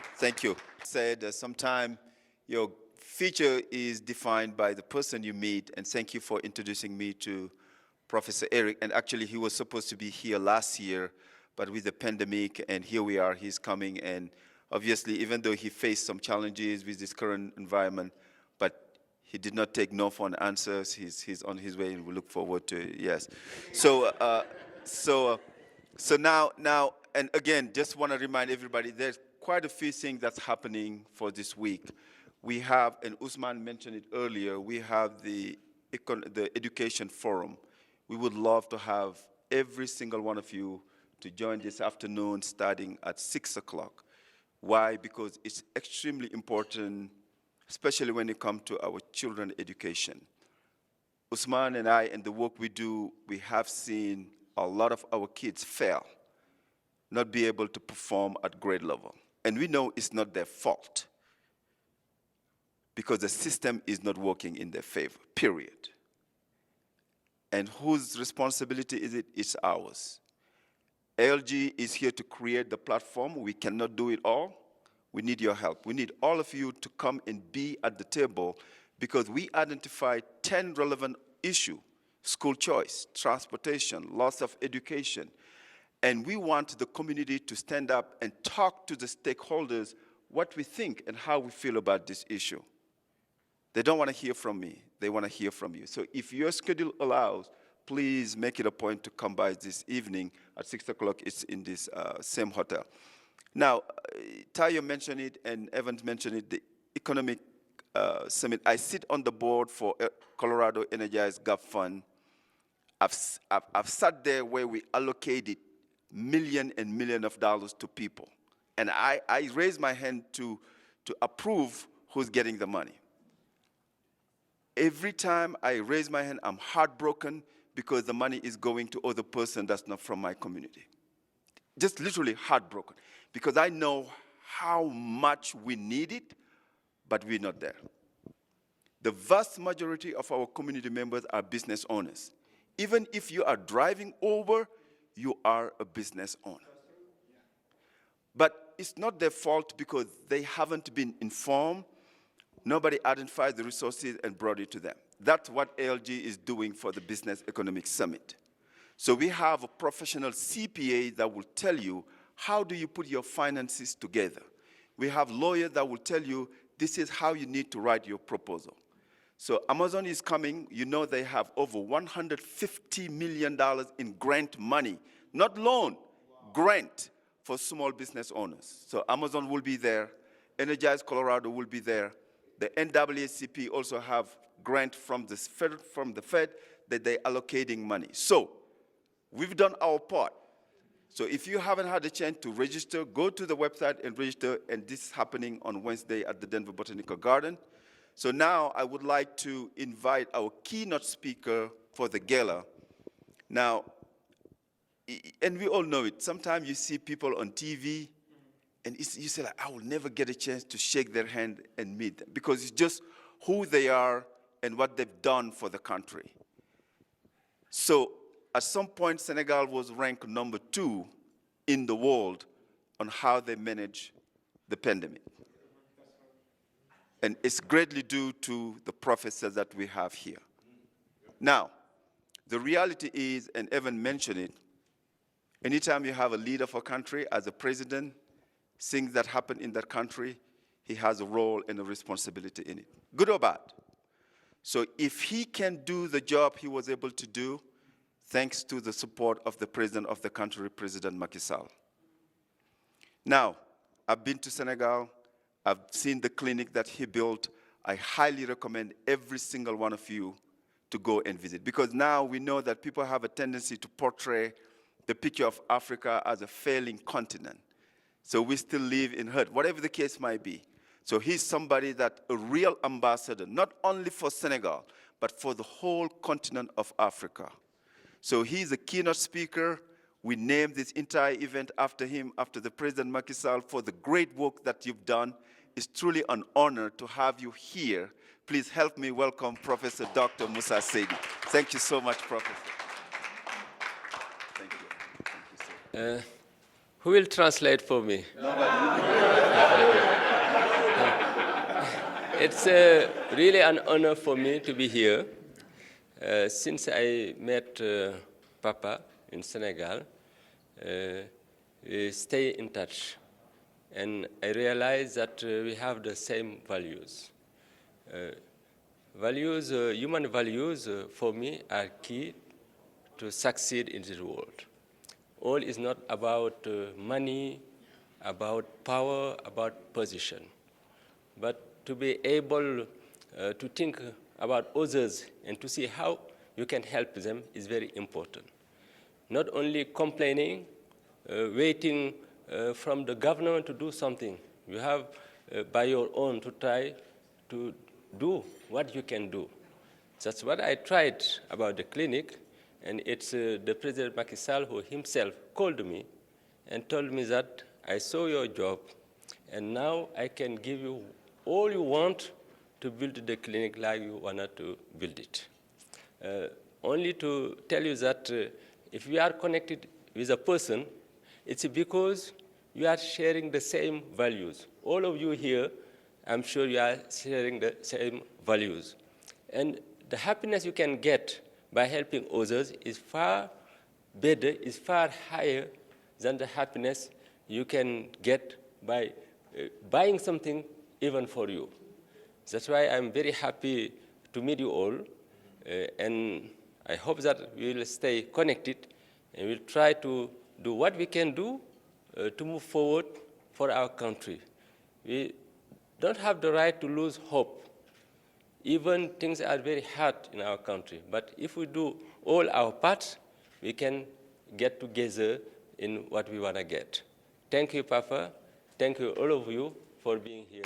Said sometime your future is defined by the person you meet, and thank you for introducing me to Professor Eric. And actually, he was supposed to be here last year, but with the pandemic, and here we are, he's coming. And obviously, even though he faced some challenges with this current environment, but he did not take no for an answer. He's on his way, and we look forward to it, yes. So now, and again, just want to remind everybody, there's quite a few things that's happening for this week. We have, and Usman mentioned it earlier, we have the Education Forum. We would love to have every single one of you to join this afternoon starting at 6 o'clock. Why? Because it's extremely important, especially when it comes to our children's education. Usman and I, and the work we do, we have seen a lot of our kids fail, not be able to perform at grade level. And we know it's not their fault, because the system is not working in their favor, period. And whose responsibility is it? It's ours. ALG is here to create the platform. We cannot do it all. We need your help. We need all of you to come and be at the table, because we identified 10 relevant issues: school choice, transportation, loss of education. And we want the community to stand up and talk to the stakeholders what we think and how we feel about this issue. They don't want to hear from me. They want to hear from you. So if your schedule allows, please make it a point to come by this evening at 6 o'clock. It's in this same hotel. Now, Tayo mentioned it and Evans mentioned it, the Economic Summit. I sit on the board for Colorado Energized Gap Fund. I've sat there where we allocated millions and millions of dollars to people. And I raised my hand to approve who's getting the money. Every time I raise my hand, I'm heartbroken because the money is going to other person that's not from my community. Just literally heartbroken, because I know how much we need it, but we're not there. The vast majority of our community members are business owners. Even if you are driving Uber, you are a business owner. But it's not their fault, because they haven't been informed. Nobody identified the resources and brought it to them. That's what ALG is doing for the Business Economic Summit. So we have a professional CPA that will tell you, how do you put your finances together? We have lawyers that will tell you, this is how you need to write your proposal. So Amazon is coming. You know they have over $150 million in grant money, not loan, grant for small business owners. So Amazon will be there. Energize Colorado will be there. The NAACP also have grant from the Fed that they're allocating money. So we've done our part. So if you haven't had a chance to register, go to the website and register, and this is happening on Wednesday at the Denver Botanical Garden. So now I would like to invite our keynote speaker for the gala. Now, and we all know it, sometimes you see people on TV, and you say, like, I will never get a chance to shake their hand and meet them, because it's just who they are and what they've done for the country. So at some point, Senegal was ranked number 2 in the world on how they manage the pandemic. And it's greatly due to the professors that we have here. Now, the reality is, and Evan mentioned it, anytime you have a leader of a country as a president, things that happen in that country, he has a role and a responsibility in it, good or bad. So if he can do the job he was able to do, thanks to the support of the president of the country, President Macky Sall. Now, I've been to Senegal. I've seen the clinic that he built. I highly recommend every single one of you to go and visit, because now we know that people have a tendency to portray the picture of Africa as a failing continent. So we still live in hurt, whatever the case might be. So he's somebody that a real ambassador, not only for Senegal, but for the whole continent of Africa. So he's a keynote speaker. We named this entire event after him, after the President Macky Sall, for the great work that you've done. It's truly an honor to have you here. Please help me welcome Professor Dr. Musa Seydi. Thank you so much, Professor. Thank you. Thank you, sir. Who will translate for me? It's really an honor for me to be here. Since I met Papa in Senegal, we stay in touch. And I realize that we have the same values. Human values, for me, are key to succeed in this world. All is not about money, about power, about position. But to be able to think about others and to see how you can help them is very important. Not only complaining, waiting from the government to do something. You have, by your own, to try to do what you can do. That's what I tried about the clinic, and it's the President Macky Sall who himself called me and told me that I saw your job, and now I can give you all you want to build the clinic like you wanted to build it. Only to tell you that if we are connected with a person, it's because you are sharing the same values. All of you here, I'm sure you are sharing the same values. And the happiness you can get by helping others is far better, is far higher than the happiness you can get by buying something even for you. That's why I'm very happy to meet you all, and I hope that we will stay connected and we'll try to do what we can do to move forward for our country. We don't have the right to lose hope. Even things are very hard in our country, but if we do all our parts, we can get together in what we want to get. Thank you, Papa. Thank you, all of you, for being here.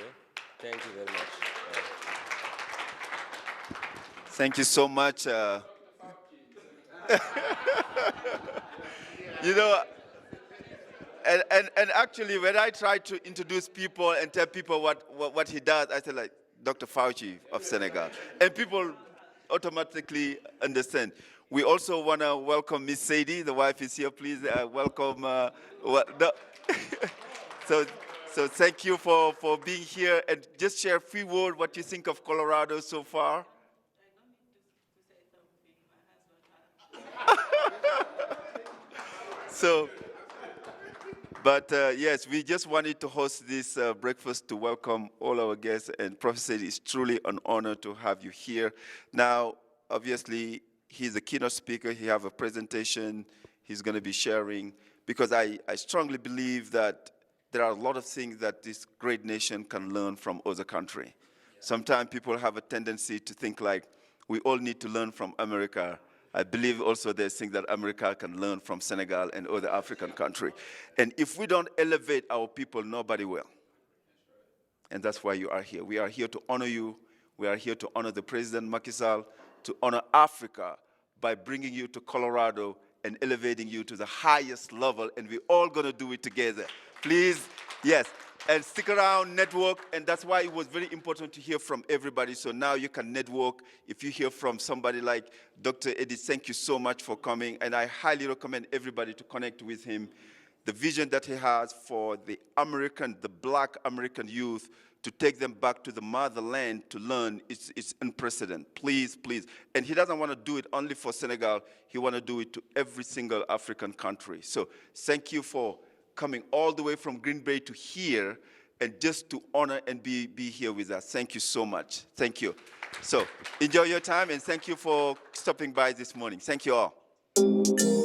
Thank you very much. Thank you so much. You know, and actually, when I try to introduce people and tell people what he does, I say like Dr. Fauci of Senegal, and people automatically understand. We also want to welcome Miss Seydi. The wife is here. Please welcome. So thank you for being here, and just share a few words what you think of Colorado so far. Yes, we just wanted to host this breakfast to welcome all our guests, and Professor, it's truly an honor to have you here. Now, obviously, he's a keynote speaker. He has a presentation he's going to be sharing, because I strongly believe that there are a lot of things that this great nation can learn from other countries. Sometimes people have a tendency to think like we all need to learn from America. I believe also there's things that America can learn from Senegal and other African countries. And if we don't elevate our people, nobody will. And that's why you are here. We are here to honor you. We are here to honor the President Macky Sall, to honor Africa by bringing you to Colorado and elevating you to the highest level. And we're all going to do it together. Please, yes. And stick around, network, and that's why it was very important to hear from everybody. So now you can network. If you hear from somebody like Dr. Eddie, thank you so much for coming, and I highly recommend everybody to connect with him. The vision that he has for the black American youth, to take them back to the motherland to learn, it's unprecedented. Please, please. And he doesn't want to do it only for Senegal. He wants to do it to every single African country. So thank you for coming all the way from Green Bay to here, and just to honor and be here with us. Thank you so much. Thank you. So enjoy your time, and thank you for stopping by this morning. Thank you all.